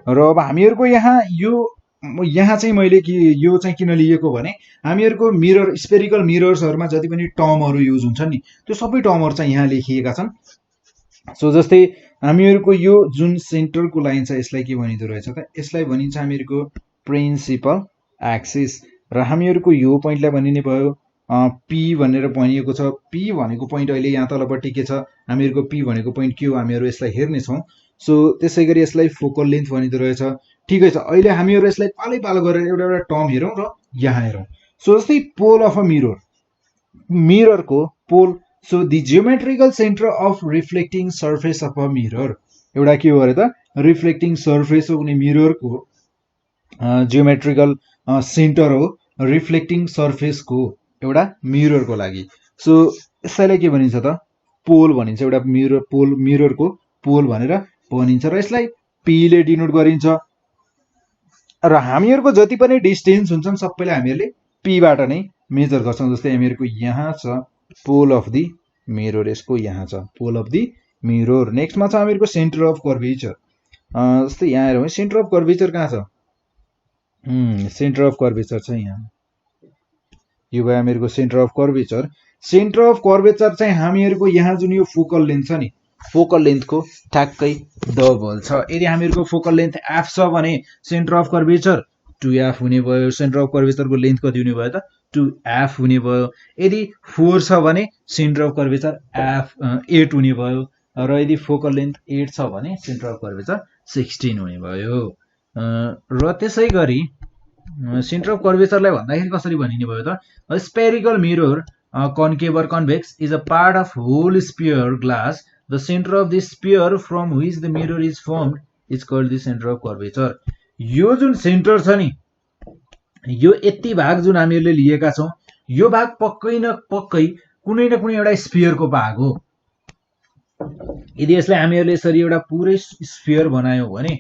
र अब हामीहरूको यहाँ चाहिँ मैले यो चाहिँ किन लिएको भने हामीहरूको मिरर स्पेरिकल मिरर्सहरूमा जति पनि टर्महरू युज हुन्छन् नि त्यो सबै टर्महरू चाहिँ यहाँ लेखिएका छन्। सो जस्तै हामीहरूको यो जुन सेन्टरको लाइन छ यसलाई के भनिँदो रहेछ त? यसलाई भनिन्छ हामीहरूको प्रिन्सिपल एक्सिस। र हामीहरूको यो पोइन्टलाई भनिने भयो पी भनेर भनिएको छ। पी भनेको पोइन्ट अहिले यहाँ तलपट्टि के छ, हामीहरूको पी भनेको पोइन्ट के हो हामीहरू यसलाई हेर्नेछौँ। सो त्यसै गरी यसलाई फोकल लेन्थ भनिँदो रहेछ। ठिकै छ, अहिले हामीहरू यसलाई पालै पालो गरेर एउटा टर्म हेरौँ र यहाँ हेरौँ। सो जस्तै पोल अफ अ मिररको pole, so the geometrical centre of reflecting surface of a mirror, एउटा के हो अरे त रिफ्लेक्टिङ सर्फेस हो कुनै मिररको जियोमेट्रिकल सेन्टर हो रिफ्लेक्टिङ सर्फेसको एउटा मिररको लागि। सो यसैलाई के भनिन्छ त पोल भनिन्छ, एउटा मिररको पोल भनेर भनिन्छ र यसलाई पीले डिनोट गरिन्छ। र हामीहरूको जति पनि डिस्टेन्स हुन्छन् सबैलाई हामीहरूले पीबाट नै मेजर गर्छौँ। जस्तै हामीहरूको यहाँ छ पोल अफ दि मिरर, यसको यहाँ छ पोल अफ दि मिरर। नेक्स्टमा छ हामीहरूको सेन्टर अफ कर्भेचर। जस्तै यहाँ हेरौँ, सेन्टर अफ कर्भेचर कहाँ छ? सेन्टर अफ कर्भेचर छ यहाँ, यो भयो हामीहरूको centre of curvature. Centre of curvature चाहिँ हामीहरूको यहाँ जुन यो फोकल लेन्थ छ नि, फोकल लेन्थको ठ्याक्कै डबल छ। यदि हामीहरूको फोकल लेन्थ एफ छ भने सेन्टर अफ कर्भेचर 2f हुने भयो। सेन्टर अफ कर्भेचरको लेन्थ कति हुने भयो त 2f हुने भयो। यदि 4 छ भने सेन्टर अफ कर्भेचर 8 हुने भयो। र यदि फोकल लेन्थ 8 छ भने सेन्टर अफ कर्भेचर 16 हुने भयो। र त्यसै गरी सेन्टर अफ कर्भेचरलाई भन्दाखेरि कसरी भनिने भयो त? Spherical mirror concave or convex is a part of whole sphere glass. The center of the sphere from which the mirror is formed is called the center of curvature. यो जुन centre छ नि, यो यति भाग जुन हामीहरूले लिएका छौँ, यो भाग पक्कै न पक्कै कुनै न कुनै एउटा स्फियरको भाग हो। यदि यसलाई हामीहरूले यसरी एउटा पुरै स्फियर बनायौँ भने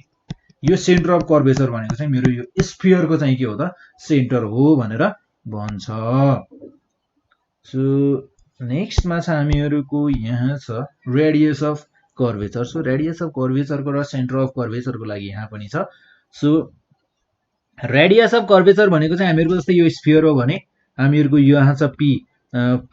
यो सेन्टर अफ कर्भेचर भनेको चाहिँ मेरो यो स्फियरको चाहिँ के हो त सेन्टर हो भनेर भन्छ। सो नेक्स्टमा छ हामीहरूको यहाँ छ radius of curvature. So radius of कर्भेचरको र सेन्टर अफ कर्भेचरको लागि यहाँ पनि छ। सो रेडियस अफ कर्भेचर भनेको चाहिँ हामीहरूको जस्तै यो स्फियर हो भने हामीहरूको यहाँ छ पी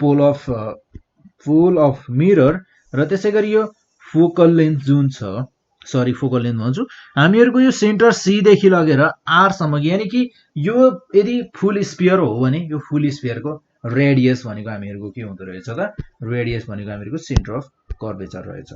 पोल अफ मिरर, र त्यसै गरी यो फोकल लेन्थ जुन छ, सरी फोकल लेन्थ भन्छु, हामीहरूको यो सेन्टर सी देखि लगेर आर सम्म, यानि कि यो यदि फुल स्फियर हो भने यो फुल स्फियरको रेडियस भनेको हामीहरूको के हुँदो रहेछ त? रेडियस भनेको हामीहरूको सेन्टर अफ कर्भेचर रहेछ।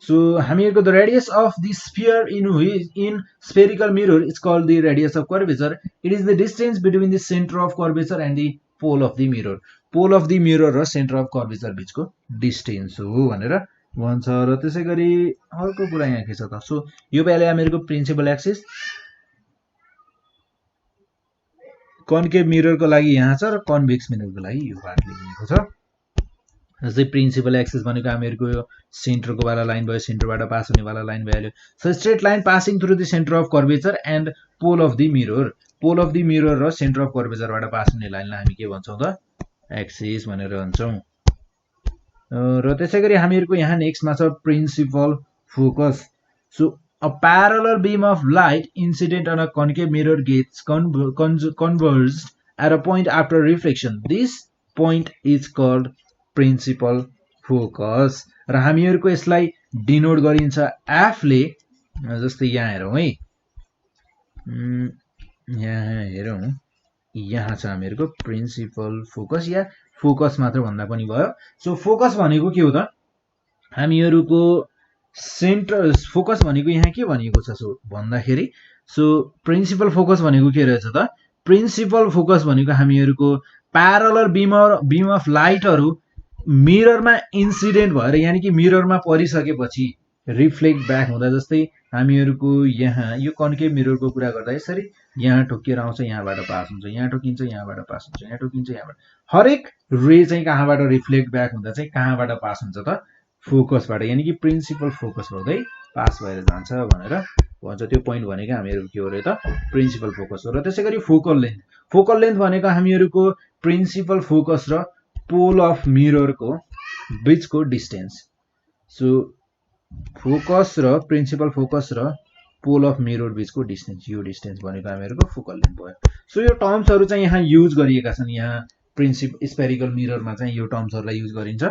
सो हामीहरूको the radius of the sphere in spherical mirror is called the radius of curvature. It is the distance between the centre of curvature and the pole of the mirror. Pole of the mirror र centre of curvature बिचको distance हो भनेर भन्छ। र त्यसै गरी अर्को कुरा यहाँ के छ त? सो यो बेला हामीहरूको प्रिन्सिपल एक्सिस कन्केभ मिररको लागि यहाँ छ र कन्भेक्स मिररको लागि यो पार्ट लेखिएको छ। जस्तै प्रिन्सिपल एक्सिस भनेको हामीहरूको यो सेन्टरको वाला लाइन भयो, सेन्टरबाट पास हुने वाला लाइन भइहाल्यो। So straight line passing through the centre of curvature and pole of the mirror. Pole of the mirror र सेन्टर अफ कर्भेचरबाट पास हुने लाइनलाई हामी के भन्छौँ त? एक्सिस भनेर भन्छौँ। र त्यसै गरी हामीहरूको यहाँ नेक्स्टमा छ principal focus. So a parallel beam of light incident on a concave mirror gets converged at a point after reflection. This point is called principal focus. र हामीहरूको यसलाई डिनोट गरिन्छ f ले। जस्तै यहाँ हेरौँ है, यहाँ हेरौँ, यहाँ छ हामीहरूको प्रिन्सिपल फोकस या फोकस मात्र भन्दा पनि भयो। सो फोकस भनेको के हो त? हामीहरूको सेन्टर फोकस भनेको यहाँ के भनेको छ सो भन्दाखेरि, सो प्रिन्सिपल फोकस भनेको के रहेछ त? प्रिन्सिपल फोकस भनेको हामीहरूको प्यारलल बीम अफ लाइटहरू मिररमा इन्सिडेन्ट भएर, यानि कि मिररमा परिसकेपछि रिफ्लेक्ट ब्याक हुँदा, जस्तै हामीहरूको यहाँ यो कन्केभ मिररको कुरा गर्दा यसरी यहाँ ठोकिएर आउँछ, यहाँबाट पास हुन्छ, यहाँ ठोकिन्छ, यहाँबाट पास हुन्छ, यहाँ ठोकिन्छ, यहाँबाट, हरेक रे चाहिँ कहाँबाट रिफ्लेक्ट ब्याक हुँदा चाहिँ कहाँबाट पास हुन्छ त? फोकसबाट, यानि कि प्रिन्सिपल फोकस हुँदै पास भएर जान्छ भनेर भन्छ। त्यो पोइन्ट भनेको हामीहरूको के हो रे त? प्रिन्सिपल फोकस हो। र त्यसै गरी फोकल लेन्थ। फोकल लेन्थ भनेको हामीहरूको प्रिन्सिपल फोकस र पोल अफ मिररको बिचको डिस्टेन्स। सो फोकस र प्रिन्सिपल फोकस र पोल अफ मिरर बिचको डिस्टेन्स, यो डिस्टेन्स भनेको हामीहरूको फोकल लेन्थ भयो। सो यो टर्म्सहरू चाहिँ यहाँ युज गरिएका छन्। यहाँ स्पेरिकल मिररमा चाहिँ यो टर्म्सहरूलाई युज गरिन्छ।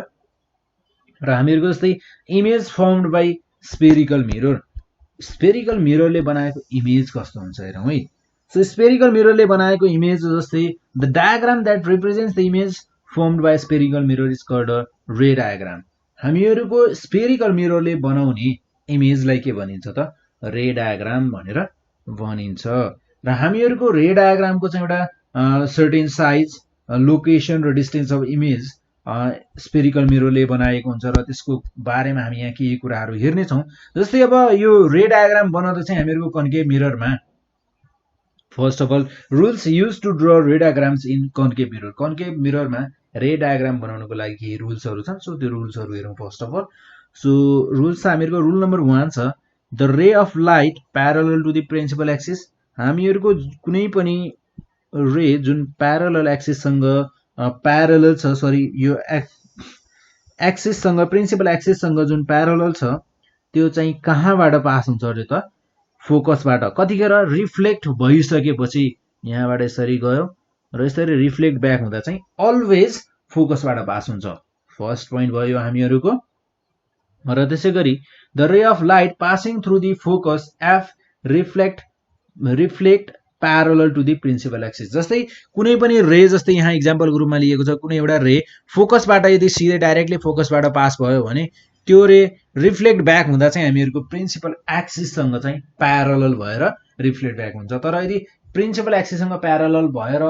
र हामीहरूको जस्तै image formed by spherical mirror. Spherical मिररले बनाएको इमेज कस्तो हुन्छ हेरौँ है। सो स्पेरिकल मिररले बनाएको इमेज जस्तै the diagram that represents the image formed by spherical mirror is called a ray diagram. हामीहरूको स्पेरिकल मिररले बनाउने इमेजलाई के भनिन्छ त? रे डायग्राम भनेर भनिन्छ। र हामीहरूको रे डायग्रामको चाहिँ एउटा सर्टेन साइज, लोकेसन र डिस्टेन्स अफ इमेज स्पेरिकल मिररले बनाएको हुन्छ र त्यसको बारेमा हामी यहाँ केही कुराहरू हेर्नेछौँ। जस्तै अब यो रे डायग्राम बनाउँदा चाहिँ हामीहरूको कन्केभ मिररमा first of all rules use to draw ray diagrams in concave mirror. Concave मिररमा रे डायग्राम बनाउनको लागि केही रुल्सहरू छन्। सो त्यो रुल्सहरू हेरौँ first of all. So rules छ हामीहरूको रुल नम्बर 1 छ the ray of light parallel to the principal axis. हामीहरूको कुनै पनि रे जुन प्यारलल एक्सिससँग प्यारलल छ, सरी यो एक्सिससँग प्रिन्सिपल एक्सिससँग जुन प्यारलल छ त्यो चाहिँ कहाँबाट पास हुन्छ अरे त फोकसबाट। कतिखेर रिफ्लेक्ट भइसकेपछि यहाँबाट यसरी गयो र यसरी रिफ्लेक्ट ब्याक हुँदा चाहिँ अलवेज फोकसबाट पास हुन्छ। फर्स्ट पोइन्ट भयो हामीहरूको। र त्यसै गरी the ray of light passing through the focus F reflect parallel to the principal axis. जस्तै कुनै पनि रे, जस्तै यहाँ इक्जाम्पलको रूपमा लिएको छ, कुनै एउटा रे फोकसबाट यदि सिधै डाइरेक्टली फोकसबाट पास भयो भने त्यो रे रिफ्लेक्ट ब्याक हुँदा चाहिँ हामीहरूको प्रिन्सिपल एक्सिससँग चाहिँ प्यारलल भएर रिफ्लेक्ट ब्याक हुन्छ। तर यदि प्रिन्सिपल एक्सिससँग प्यारलल भएर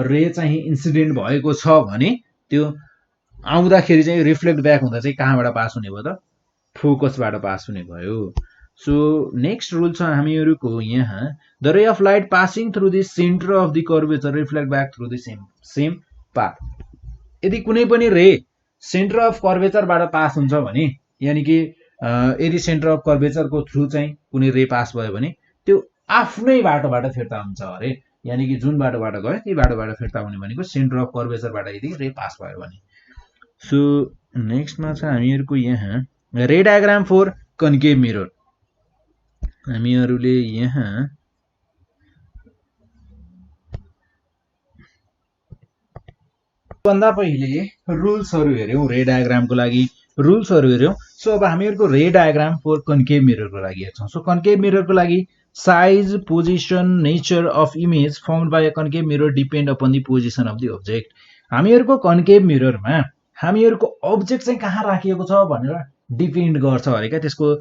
रे चाहिँ इन्सिडेन्ट भएको छ भने त्यो आउँदाखेरि चाहिँ रिफ्लेक्ट ब्याक हुँदा चाहिँ कहाँबाट पास हुने भयो त फोकसबाट पास हुने भयो। सो नेक्स्ट रुल छ हामीहरूको यहाँ the ray of light passing through the centre of the curvature reflect back through the same path. यदि कुनै पनि रे सेन्टर अफ कर्वेचरबाट पास हुन्छ भने, यानि कि यदि सेन्टर अफ कर्वेचरको थ्रु चाहिँ कुनै रे पास भयो भने त्यो आफ्नै बाटोबाट फिर्ता हुन्छ अरे। यानि कि जुन बाटोबाट गयो त्यही बाटोबाट फिर्ता हुने भनेको सेन्टर अफ कर्वेचरबाट यदि रे पास भयो भने। सो नेक्स्टमा छ हामीहरूको यहाँ रे डायग्राम फर कन्केभ मिरर। हामीहरूले यहाँ भन्दा पहिले रुल्सहरू हेर्यौँ, रे डायग्रामको लागि रुल्सहरू हेर्यौँ। सो अब हामीहरूको रे डायग्राम फर कन्केभ मिररको लागि हेर्छौँ। सो कन्केभ मिररको लागि size, position, nature of image formed by a concave mirror depend upon the position of the object. हामीहरूको कन्केभ मिररमा हामीहरूको अब्जेक्ट चाहिँ कहाँ राखिएको छ भनेर डिपेन्ड गर्छ अरे क्या। त्यसको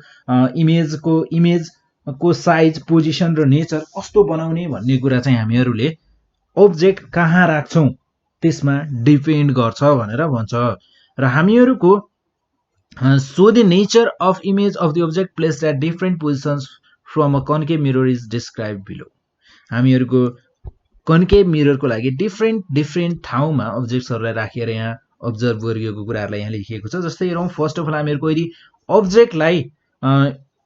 इमेजको साइज, पोजिसन र नेचर कस्तो बनाउने भन्ने कुरा चाहिँ हामीहरूले अब्जेक्ट कहाँ राख्छौँ त्यसमा डिपेन्ड गर्छ भनेर भन्छ। र हामीहरूको so the nature of image of the object placed at different positions from a concave mirror is describe below. हामीहरूको कन्केभ मिररको लागि डिफ्रेन्ट ठाउँमा अब्जेक्ट्सहरूलाई राखेर यहाँ अब्जर्भ गरिएको कुराहरूलाई यहाँ लेखिएको छ। जस्तै हेरौँ, फर्स्ट अफ अल हामीहरूको यदि अब्जेक्टलाई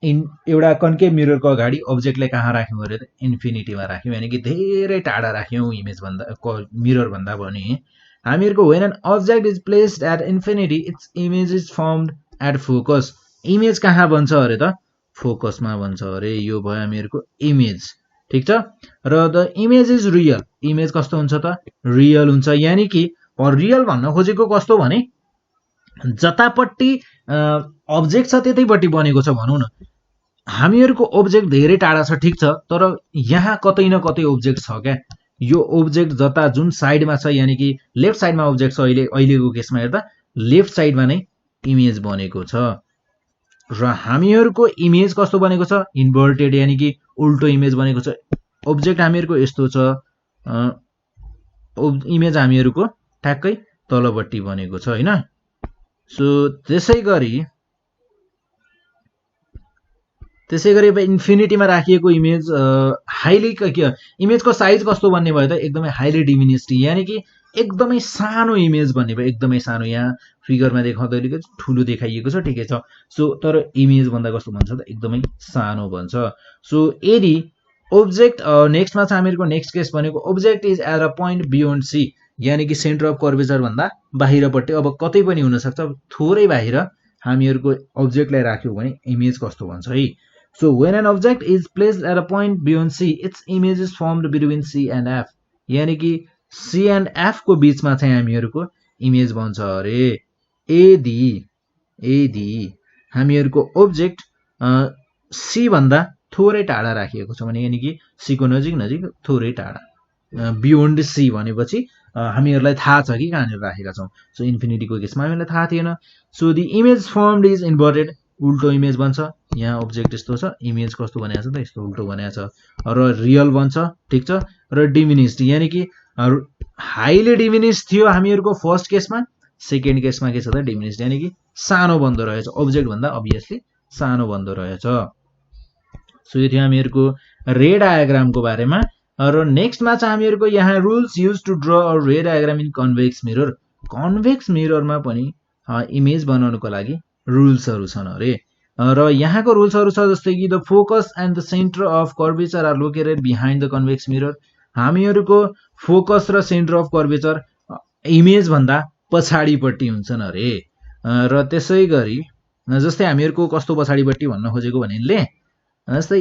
एउटा कन्केभ मिररको अगाडि अब्जेक्टलाई कहाँ राख्यौँ अरे त इन्फिनिटीमा राख्यौँ, यानि कि धेरै टाढा राख्यौँ मिररभन्दा भने हामीहरूको when an object is placed at infinity its image is formed at focus. Image कहाँ बन्छ अरे त फोकसमा बन्छ अरे। यो भयो हामीहरूको इमेज, ठिक छ। र the image is real. Image कस्तो हुन्छ त रियल हुन्छ। यानि कि रियल भन्न खोजेको कस्तो भने जतापट्टि अब्जेक्ट छ त्यतैपट्टि बनेको छ भनौँ न। हामीहरूको अब्जेक्ट धेरै टाढा छ, ठिक छ, तर यहाँ कतै न कतै अब्जेक्ट छ क्या। यो अब्जेक्ट जता जुन साइडमा छ, यानि कि लेफ्ट साइडमा अब्जेक्ट छ, अहिलेको केसमा हेर्दा लेफ्ट साइडमा नै इमेज बनेको छ। र हामीहरूको इमेज कस्तो बनेको छ इन्भर्टेड, यानि कि उल्टो इमेज बनेको छ। अब्जेक्ट हामीहरूको यस्तो छ, इमेज हामीहरूको ठ्याक्कै तलपट्टि बनेको छ हैन। सो त्यसै गरी अब इन्फिनिटीमा राखिएको इमेज हाइली इमेजको साइज कस्तो भन्ने भयो त एकदमै हाइली डिमिनिस्ड, यानि कि एकदमै सानो इमेज भन्ने भयो। एकदमै सानो, यहाँ फिगरमा देखाउँदै ठुलो देखाइएको छ, ठिकै छ। सो तर इमेज भन्दा कस्तो भन्छ त एकदमै सानो भन्छ। सो यदि अब्जेक्ट नेक्स्टमा छ हामीहरूको नेक्स्ट केस भनेको object is at a point beyond C, यानि कि सेन्टर अफ कर्वेचर भन्दा बाहिरपट्टि, अब कतै पनि हुनसक्छ, थोरै बाहिर हामीहरूको अब्जेक्टलाई राख्यौँ भने इमेज कस्तो भन्छ है। So when an object is placed at a point beyond C its image is formed between C and F, यानि कि सी एन्ड एफ को बीचमा चाहिँ हामीहरूको इमेज बन्छ अरे। यदि हामीहरूको अब्जेक्ट सी भन्दा थोरै टाढा राखिएको छ भने, यानि कि सी को नजिक थोरै टाढा, बियोन्ड सी भनेपछि हामीहरूलाई थाहा छ कि कहाँनिर राखेका छौँ। सो इन्फिनिटीको केसमा हामीलाई थाहा थिएन। So the image firmed is inverted, उल्टो इमेज बन्छ। यहाँ अब्जेक्ट यस्तो छ, इमेज कस्तो बनाएको छ त यस्तो उल्टो बनाएको छ। र रियल बन्छ, ठिक छ। र डिमिनिस्ड, यानि कि हाइली डिमिनिस थियो हामीहरूको फर्स्ट केसमा, सेकेन्ड केसमा के छ त डिमिनिस, यानि कि सानो बन्दो रहेछ, अब्जेक्ट भन्दा अभियसली सानो बन्दो रहेछ। सो यो थियो हामीहरूको रे डायग्रामको बारेमा। र नेक्स्टमा चाहिँ हामीहरूको यहाँ rules use to draw a ray diagram in convex mirror. Convex मिररमा पनि इमेज बनाउनुको लागि रुल्सहरू छन् अरे। र यहाँको रुल्सहरू छ जस्तै कि the focus and the centre of curvature R located behind the convex mirror. हामीहरूको फोकस र सेन्टर अफ कर्वेचर इमेज भन्दा पछाडिपट्टि हुन्छन् अरे। र त्यसै गरी जस्तै हामीहरूको कस्तो पछाडिपट्टि भन्न खोजेको भनेले जस्तै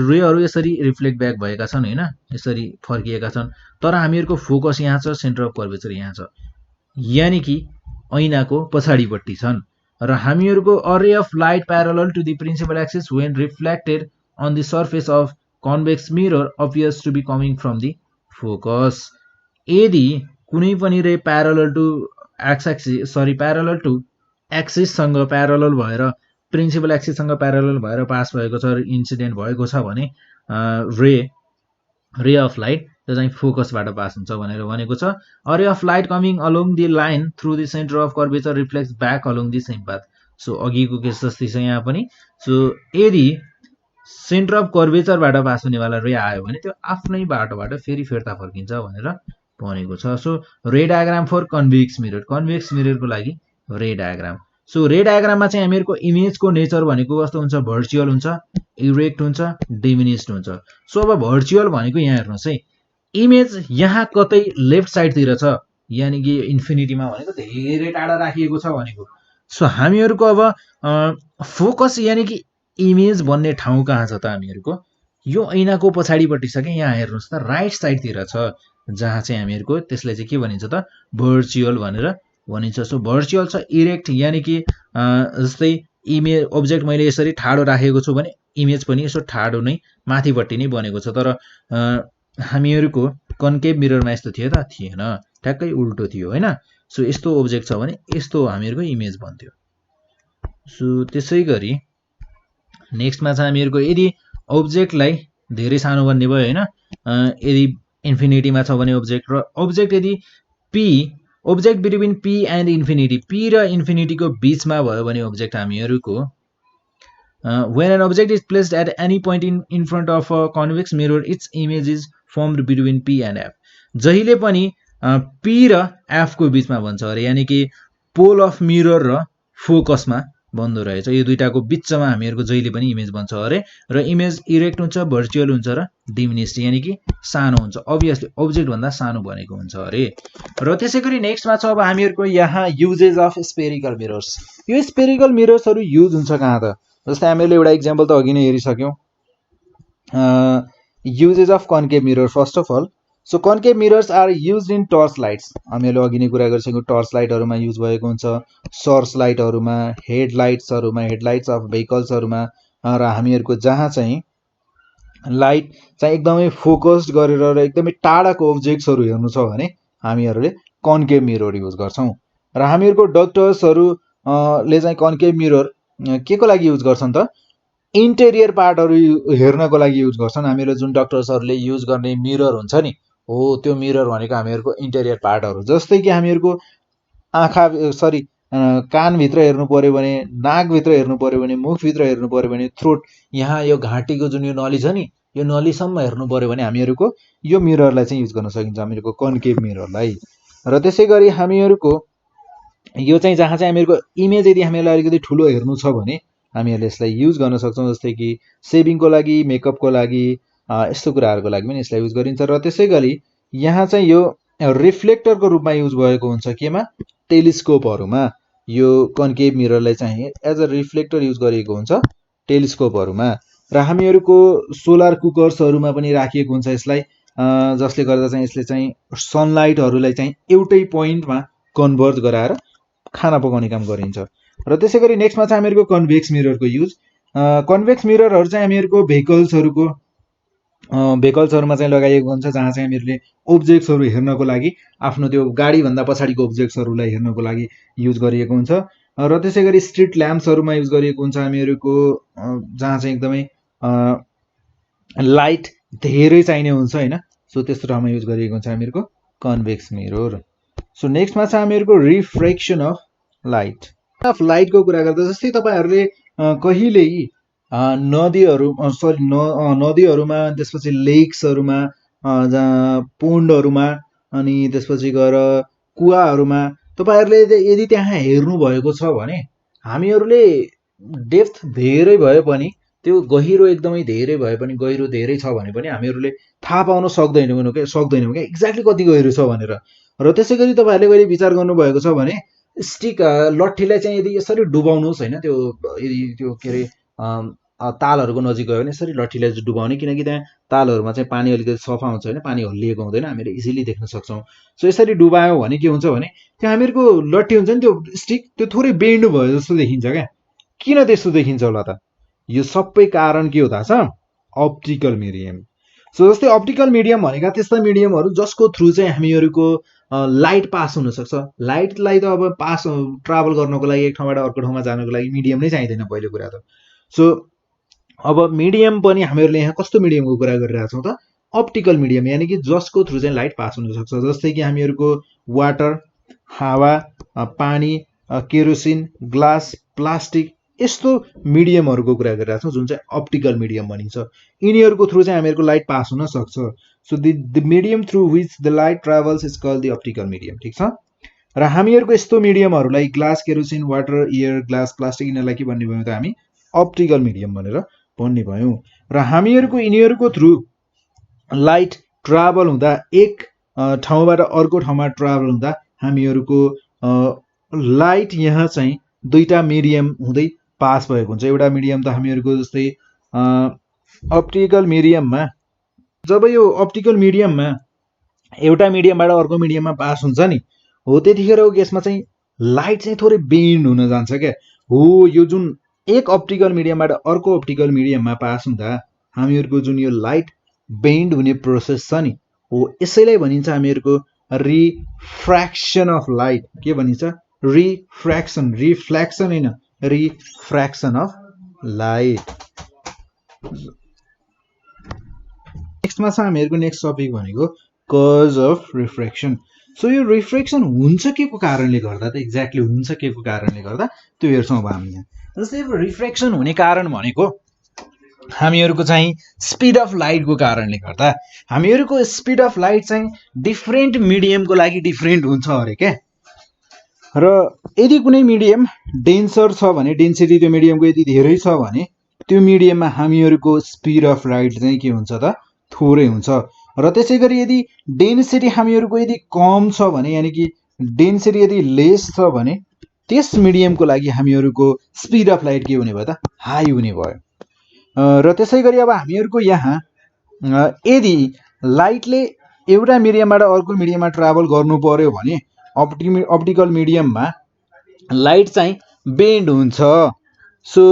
रेहरू यसरी रिफ्लेक्ट ब्याक भएका छन् होइन, यसरी फर्किएका छन्, तर हामीहरूको फोकस यहाँ छ, सेन्टर अफ कर्वेचर यहाँ छ, यानि कि ऐनाको पछाडिपट्टि छन्। र हामीहरूको a ray of light parallel to the principal axis when reflected on the surface of convex mirror appears to be coming from the focus. यदि कुनै पनि रे parallel to parallel to एक्सिससँग parallel भएर प्रिन्सिपल एक्सिससँग प्यारलल भएर पास भएको छ, incident भएको छ भने रे अफ लाइट त्यो चाहिँ फोकसबाट पास हुन्छ भनेर भनेको छ। अरे of light coming along the line through the centre of curvature reflects back along the same path. So अघिको केस जस्तै छ यहाँ पनि। सो यदि सेन्टर अफ कर्वेचरबाट पास हुनेवाला रे आयो भने त्यो आफ्नै बाटोबाट फेरि फिर्ता फर्किन्छ भनेर भनेको छ। So ray diagram for convex mirror, convex मिररको लागि रे डायग्राम। सो रे डायग्राममा चाहिँ हामीहरूको इमेजको नेचर भनेको कस्तो हुन्छ, भर्चुअल हुन्छ, इरेक्ट हुन्छ, डिमिनिस्ड हुन्छ। सो अब भर्चुअल भनेको यहाँ हेर्नुहोस् है, इमेज यहाँ कतै लेफ्ट साइडतिर छ, यानि कि इन्फिनिटीमा भनेको धेरै टाढा राखिएको छ भनेको। सो हामीहरूको अब फोकस यानि कि इमेज बन्ने ठाउँ कहाँ छ त हामीहरूको, यो ऐनाको पछाडिपट्टि छ कि, यहाँ हेर्नुहोस् त राइट साइडतिर छ, जहाँ चाहिँ हामीहरूको त्यसलाई चाहिँ के भनिन्छ त भर्चुअल भनेर भनिन्छ। सो भर्चुअल छ इरेक्ट, यानि कि जस्तै इमेज अब्जेक्ट मैले यसरी ठाडो राखेको छु भने इमेज पनि यसो ठाडो नै माथिपट्टि नै बनेको छ। तर हामीहरूको कन्केभ मिररमा यस्तो थियो त थिएन, ठ्याक्कै उल्टो थियो होइन। सो यस्तो अब्जेक्ट छ भने यस्तो हामीहरूको इमेज बन्थ्यो। सो त्यसै गरी नेक्स्टमा चाहिँ हामीहरूको यदि अब्जेक्टलाई धेरै सानो बन्ने भयो होइन, यदि इन्फिनिटीमा छ भने अब्जेक्ट, र अब्जेक्ट यदि object between P and infinity, P र इन्फिनिटीको बिचमा भयो भने अब्जेक्ट हामीहरूको when an object is placed at any point in front of a convex mirror, its image is formed between P and F. जहिले पनि P र F को बिचमा बन्छ अरे, यानि कि पोल अफ मिरर र फोकसमा बन्दो रहेछ। यो दुईटाको बिचमा हामीहरूको जहिले पनि इमेज बन्छ अरे, र इमेज इरेक्ट हुन्छ, भर्चुअल हुन्छ र डिमिनिस्ड यानि कि सानो हुन्छ, अभियसली अब्जेक्ट भन्दा सानो बनेको हुन्छ अरे। र त्यसै गरी नेक्स्टमा छ अब हामीहरूको यहाँ युजेज अफ स्पेरिकल मिरर्स। यो स्पेरिकल मिरर्सहरू युज हुन्छ कहाँ त, जस्तै हामीले एउटा इक्जाम्पल त अघि नै हेरिसक्यौँ, uses of concave mirror. First of all so concave mirrors are use in torch lights, हामीले अघि नै कुरा गरिसक्यौँ, टर्च लाइटहरूमा युज भएको हुन्छ, सर्च लाइटहरूमा, हेडलाइट्स अफ भेहिकल्सहरूमा, र हामीहरूको जहाँ चाहिँ लाइट चाहिँ एकदमै फोकस्ड गरेर र एकदमै टाढाको अब्जेक्ट्सहरू हेर्नु छ भने हामीहरूले कन्केभ मिरर युज गर्छौँ। र हामीहरूको डक्टर्सहरूले चाहिँ कन्केभ मिरर के को लागि युज गर्छन् त, इन्टेरियर पार्टहरू हेर्नको लागि युज गर्छन्। हामीहरूले जुन डक्टर्सहरूले युज गर्ने मिरर हुन्छ नि, हो त्यो मिरर भनेको हामीहरूको इन्टेरियर पार्टहरू, जस्तै कि हामीहरूको कानभित्र हेर्नु पऱ्यो भने, नाकभित्र हेर्नु पऱ्यो भने, मुखभित्र हेर्नु पऱ्यो भने, थ्रोट, यहाँ यो घाँटीको जुन यो नली छ नि, यो नलीसम्म हेर्नु पऱ्यो भने हामीहरूको यो मिररलाई चाहिँ युज गर्न सकिन्छ, हामीहरूको कन्केभ मिररलाई। र त्यसै गरी हामीहरूको यो चाहिँ जहाँ चाहिँ हामीहरूको इमेज यदि हामीलाई अलिकति ठुलो हेर्नु छ भने हामीहरूले यसलाई युज गर्न सक्छौँ, जस्तै कि सेभिङको लागि, मेकअपको लागि, यस्तो कुराहरूको लागि पनि यसलाई युज गरिन्छ। र त्यसै गरी यहाँ चाहिँ यो रिफ्लेक्टरको रूपमा युज भएको हुन्छ केमा, टेलिस्कोपहरूमा। यो कन्केभ मिररलाई चाहिँ एज अ रिफ्लेक्टर युज गरिएको हुन्छ टेलिस्कोपहरूमा। र हामीहरूको सोलर कुकर्सहरूमा पनि राखिएको हुन्छ यसलाई, जसले गर्दा चाहिँ यसले चाहिँ सनलाइटहरूलाई चाहिँ एउटै पोइन्टमा कन्भर्ट गराएर खाना पकाउने काम गरिन्छ। र त्यसै गरी नेक्स्टमा चाहिँ हामीहरूको कन्भेक्स मिररको युज। कन्भेक्स मिररहरू चाहिँ हामीहरूको भेहिकल्सहरूमा चाहिँ लगाइएको हुन्छ, जहाँ चाहिँ हामीहरूले ओब्जेक्ट्सहरू हेर्नको लागि, आफ्नो त्यो गाडीभन्दा पछाडिको ओब्जेक्ट्सहरूलाई हेर्नको लागि युज गरिएको हुन्छ। र त्यसै गरी स्ट्रिट ल्याम्प्सहरूमा युज गरिएको हुन्छ हामीहरूको, जहाँ चाहिँ एकदमै लाइट धेरै चाहिने हुन्छ होइन, सो त्यस्तो ठाउँमा युज गरिएको हुन्छ हामीहरूको कन्भेक्स मिरर। सो नेक्स्टमा छ हामीहरूको रिफ्रेक्सन अफ लाइट। अफ लाइटको कुरा गर्दा जस्तै तपाईँहरूले कहिल्यै नदीहरूमा त्यसपछि लेक्सहरूमा पोन्डहरूमा अनि त्यसपछि गएर कुवाहरूमा तपाईँहरूले यदि त्यहाँ हेर्नु भएको छ भने हामीहरूले डेप्थ धेरै भए पनि त्यो गहिरो एकदमै धेरै भए पनि गहिरो धेरै छ भने पनि हामीहरूले थाहा पाउन सक्दैनौँ क्या एक्ज्याक्टली कति गहिरो छ भनेर। र त्यसै गरी तपाईँहरूले कहिले विचार गर्नुभएको छ भने स्टिक लट्ठीलाई चाहिँ यदि यसरी डुबाउनुहोस् होइन त्यो यदि त्यो के अरे तालहरूको नजिक गयो भने यसरी लट्ठीलाई चाहिँ डुबाउने, किनकि त्यहाँ तालहरूमा चाहिँ पानी अलिकति सफा हुन्छ होइन, पानी हल्लिएको हुँदैन, हामीले इजिली देख्न सक्छौँ। सो यसरी डुबायो भने के हुन्छ भने त्यो हामीहरूको लट्ठी हुन्छ नि त्यो स्टिक त्यो थोरै बेन्ड भयो जस्तो देखिन्छ क्या। किन त्यस्तो देखिन्छ होला त? यो सबै कारण के हो थाहा छ? Optical medium. सो जस्तै अप्टिकल मिडियम भनेका त्यस्ता मिडियमहरू जसको थ्रु चाहिँ हामीहरूको लाइट पास हुनसक्छ। लाइटलाई त अब ट्राभल गर्नको लागि एक ठाउँबाट अर्को ठाउँमा जानको लागि मिडियम नै चाहिँदैन पहिलो कुरा त। सो अब मिडियम पनि हामीहरूले यहाँ कस्तो मिडियमको कुरा गरिरहेछौँ त? अप्टिकल मिडियम, यानि कि जसको थ्रु चाहिँ लाइट पास हुनसक्छ। जस्तै कि हामीहरूको वाटर, हावा, पानी, केरोसिन, ग्लास, प्लास्टिक यस्तो मिडियमहरूको कुरा गरिरहेछौँ जुन चाहिँ अप्टिकल मिडियम भनिन्छ। यिनीहरूको थ्रु चाहिँ हामीहरूको लाइट पास हुन सक्छ। So the medium through which the light travels is called the optical medium. ठिक छ। र हामीहरूको यस्तो मिडियमहरूलाई glass, kerosene, water, air, glass, plastic यिनीहरूलाई के भन्ने भयौँ त? हामी अप्टिकल मिडियम भनेर भन्ने भयौँ। र हामीहरूको यिनीहरूको थ्रु लाइट ट्राभल हुँदा एक ठाउँबाट अर्को ठाउँमा ट्राभल हुँदा हामीहरूको लाइट यहाँ चाहिँ दुईटा मिडियम हुँदै पास भएको हुन्छ। एउटा मिडियम त हामीहरूको जस्तै अप्टिकल मिडियममा जब यो अप्टिकल मिडियममा एउटा मिडियमबाट अर्को मिडियममा पास हुन्छ नि हो त्यतिखेरको केसमा चाहिँ लाइट चाहिँ थोरै बेन्ड हुन जान्छ क्या। हो यो जुन एक अप्टिकल मिडियमबाट अर्को अप्टिकल मिडियममा पास हुँदा हामीहरूको जुन यो लाइट बेन्ड हुने प्रोसेस छ नि हो यसैलाई भनिन्छ हामीहरूको रिफ्र्याक्सन अफ लाइट। के भनिन्छ? रिफ्र्याक्सन होइन, रिफ्र्याक्सन अफ लाइट। नेक्स्टमा छ हामीहरूको नेक्स्ट टपिक भनेको कज अफ रिफ्र्याक्सन। सो यो रिफ्र्याक्सन हुन्छ के को कारणले गर्दा त? एक्ज्याक्टली हुन्छ के को कारणले गर्दा त्यो हेर्छौँ अब हामी यहाँ। जस्तै अब रिफ्र्याक्सन हुने कारण भनेको हामीहरूको चाहिँ स्पिड अफ लाइटको कारणले गर्दा हामीहरूको स्पिड अफ लाइट चाहिँ डिफ्रेन्ट मिडियमको लागि डिफ्रेन्ट हुन्छ अरे क्या। र यदि कुनै मिडियम डेन्सर छ भने डेन्सिटी त्यो मिडियमको यदि धेरै छ भने त्यो मिडियममा हामीहरूको स्पिड अफ लाइट चाहिँ के हुन्छ त? थोरै हुन्छ। र त्यसै गरी यदि डेन्सिटी हामीहरूको यदि कम छ भने यानि कि डेन्सिटी यदि लेस छ भने त्यस मिडियमको लागि हामीहरूको स्पिड अफ लाइट के हुने भयो त? हाई हुने भयो। र त्यसै गरी अब हामीहरूको यहाँ यदि लाइटले एउटा मिडियमबाट अर्को मिडियममा ट्राभल गर्नु पर्यो भने अप्टिकल मिडियममा लाइट चाहिँ बेन्ड हुन्छ। सो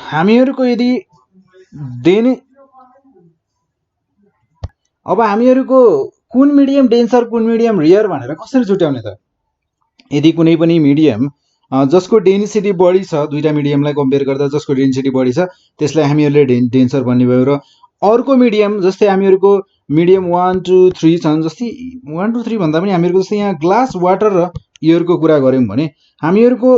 हामीहरूको यदि अब हामीहरूको कुन मिडियम डेन्सर कुन मिडियम रियर भनेर कसरी छुट्याउने त? यदि कुनै पनि मिडियम जसको डेन्सिटी बढी छ, दुईटा मिडियमलाई कम्पेयर गर्दा जसको डेन्सिटी बढी छ त्यसलाई हामीहरूले डेन्सर भन्ने भयो। र अर्को मिडियम जस्तै हामीहरूको मिडियम 1, 2, 3 छन्। जस्तै 1, 2, 3 भन्दा पनि हामीहरूको जस्तै यहाँ ग्लास, वाटर र एयरको कुरा गऱ्यौँ भने हामीहरूको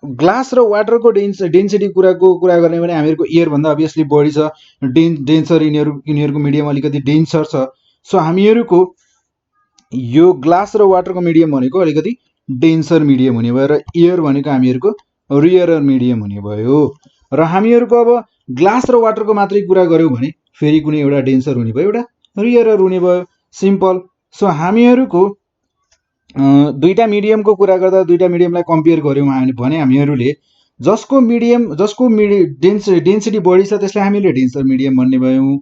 ग्लास र वाटरको डेन्सिटी कुरा गर्ने भने हामीहरूको एयरभन्दा अभियसली बढी छ, डेन्सर यिनीहरूको मिडियम अलिकति डेन्सर छ। सो हामीहरूको यो ग्लास र वाटरको मिडियम भनेको अलिकति डेन्सर मिडियम हुने भयो र एयर भनेको हामीहरूको रियरर मिडियम हुने भयो। र हामीहरूको अब ग्लास र वाटरको मात्रै कुरा गऱ्यौँ भने फेरि कुनै एउटा डेन्सर हुने भयो, एउटा रियरर हुने भयो, सिम्पल। सो हामीहरूको दुईटा मिडियमको कुरा गर्दा दुईटा मिडियमलाई कम्पेयर गऱ्यौँ भने हामीहरूले जसको डेन्सिटी बढी छ त्यसलाई हामीले डेन्सर मिडियम भन्ने भयौँ।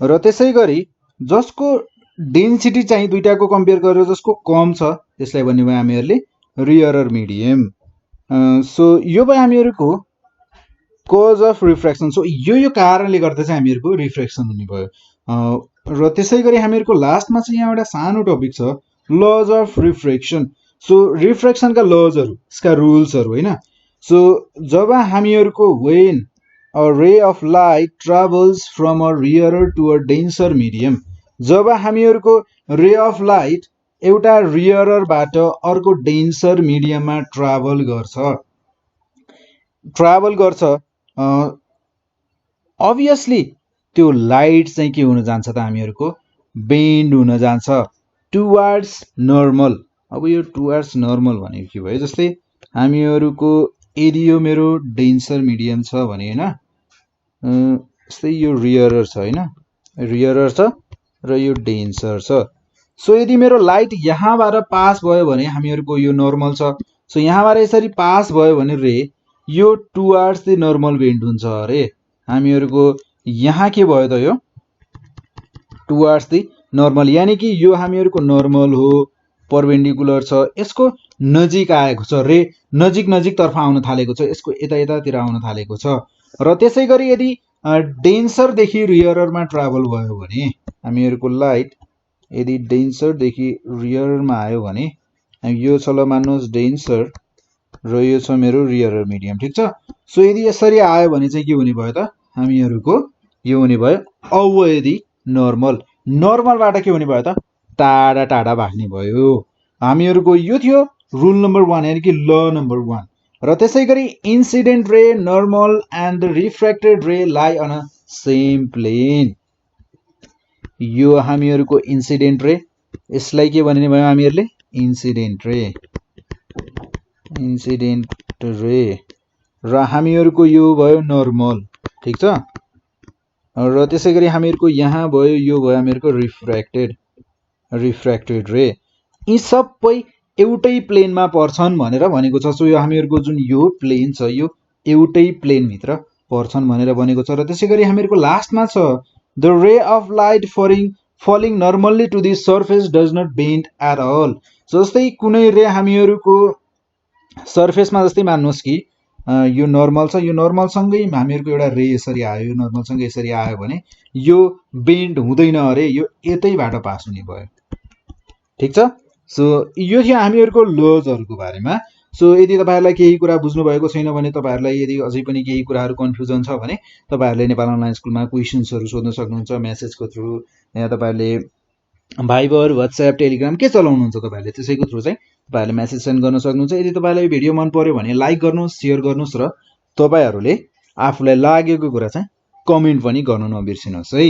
र त्यसै गरी जसको डेन्सिटी चाहिँ दुईटाको कम्पेयर गरेर जसको कम छ त्यसलाई भन्ने भयो हामीहरूले रियरर मिडियम। सो यो भयो हामीहरूको कज अफ रिफ्र्याक्सन। सो यो कारणले गर्दा चाहिँ हामीहरूको रिफ्र्याक्सन हुने भयो। र त्यसै गरी हामीहरूको लास्टमा चाहिँ यहाँ एउटा सानो टपिक छ लज अफ रिफ्र्याक्सन। सो रिफ्र्याक्सनका लजहरू, यसका रुल्सहरू होइन। सो जब हामीहरूको when a ray of light travels from a rarer to a denser medium जब हामीहरूको रे अफ लाइट एउटा रियररबाट अर्को डेन्सर मिडियममा ट्राभल गर्छ अभियसली त्यो लाइट चाहिँ के हुन जान्छ त हामीहरूको बेन्ड हुन जान्छ टुवर्ड्स नर्मल। अब यो टुवर्ड्स नर्मल भनेको के भयो, जस्तै हामीहरूको यदि यो मेरो डेन्सर मिडियम छ भने हैन, जस्तै यो रियरर छ हैन, रियरर छ र यो डेन्सर छ। सो यदि मेरो लाइट यहाँबाट पास भयो भने हामीहरूको यो नर्मल छ, सो यहाँबाट यसरी पास भयो भने रे यो टुवर्ड्स द नर्मल बेन्ड हुन्छ अरे। हामीहरूको यहाँ के भयो त, यो टुवर्ड्स द नर्मल, यानी कि यो हामीहरूको नर्मल हो, परपेन्डिकुलर छ, यसको नजिक आएको छ, रे नजिक नजिक तर्फ आउन थालेको छ, यसको यता यतातिर आउन थालेको छ। र त्यसै गरी यदि डेन्सरदेखि रियररमा ट्राभल भयो भने हामीहरूको लाइट यदि डेन्सरदेखि रियरमा आयो भने यो छ ल मान्नुहोस् डेन्सर र यो छ मेरो रियरर मिडियम, ठिक छ। सो यदि यसरी आयो भने चाहिँ के हुने भयो त, हामीहरूको यो हुने भयो अवयदी नर्मल। नर्मलबाट के हुने भयो त, टाढा टाढा भाग्ने भयो। हामीहरूको यो थियो रुल नम्बर 1 यानी कि ल नम्बर 1। र त्यसै गरी इन्सिडेन्ट रे, नर्मल एन्ड रिफ्र्याक्टेड रे लाई अन अ सेम प्लेन। यो हामीहरूको इन्सिडेन्ट रे, यसलाई के भन्ने भयो हामीहरूले इन्सिडेन्ट रे, इन्सिडेन्ट रे। र हामीहरूको यो भयो नर्मल, ठिक छ। र त्यसै गरी हामीहरूको यहाँ भयो, यो भयो हामीहरूको रिफ्र्याक्टेड रे। यी सबै एउटै प्लेनमा पर्छन् भनेर भनेको छ। सो यो हामीहरूको जुन यो प्लेन छ यो एउटै प्लेनभित्र पर्छन् भनेर भनेको छ। र त्यसै गरी हामीहरूको लास्टमा छ the ray of light falling normally to the surface does not bend at all. जस्तै कुनै रे हामीहरूको सर्फेसमा, जस्तै मान्नुहोस् कि यो नर्मल छ, यो नर्मलसँगै हामीहरूको एउटा रे यसरी आयो, यो नर्मलसँगै यसरी आयो भने यो बेन्ड हुँदैन अरे, यो यतैबाट पास हुने भयो, ठिक छ। सो यो थियो हामीहरूको लजहरूको बारेमा। सो यदि तपाईहरुलाई केही कुरा बुझ्नु भएको छैन भने, तपाईहरुलाई यदि अझै पनि केही कुराहरु कन्फ्युजन छ भने तपाईहरुले नेपाल अनलाइन स्कुलमा क्वेशन्सहरु सोध्न सक्नुहुन्छ मेसेजको थ्रु, या तपाईहरुले भाइबर, व्हाट्सएप, टेलिग्राम के चलाउनुहुन्छ तपाईहरुले त्यसैको थ्रु चाहिँ तपाईहरुले मेसेज सेन्ड गर्न सक्नुहुन्छ। यदि तपाईहरुलाई यो भिडियो मन पर्यो भने लाइक गर्नुस्, शेयर गर्नुस् र तपाईहरुले आफुलाई लागेको कुरा चाहिँ कमेन्ट पनि गर्न नबिर्सिनुस् है।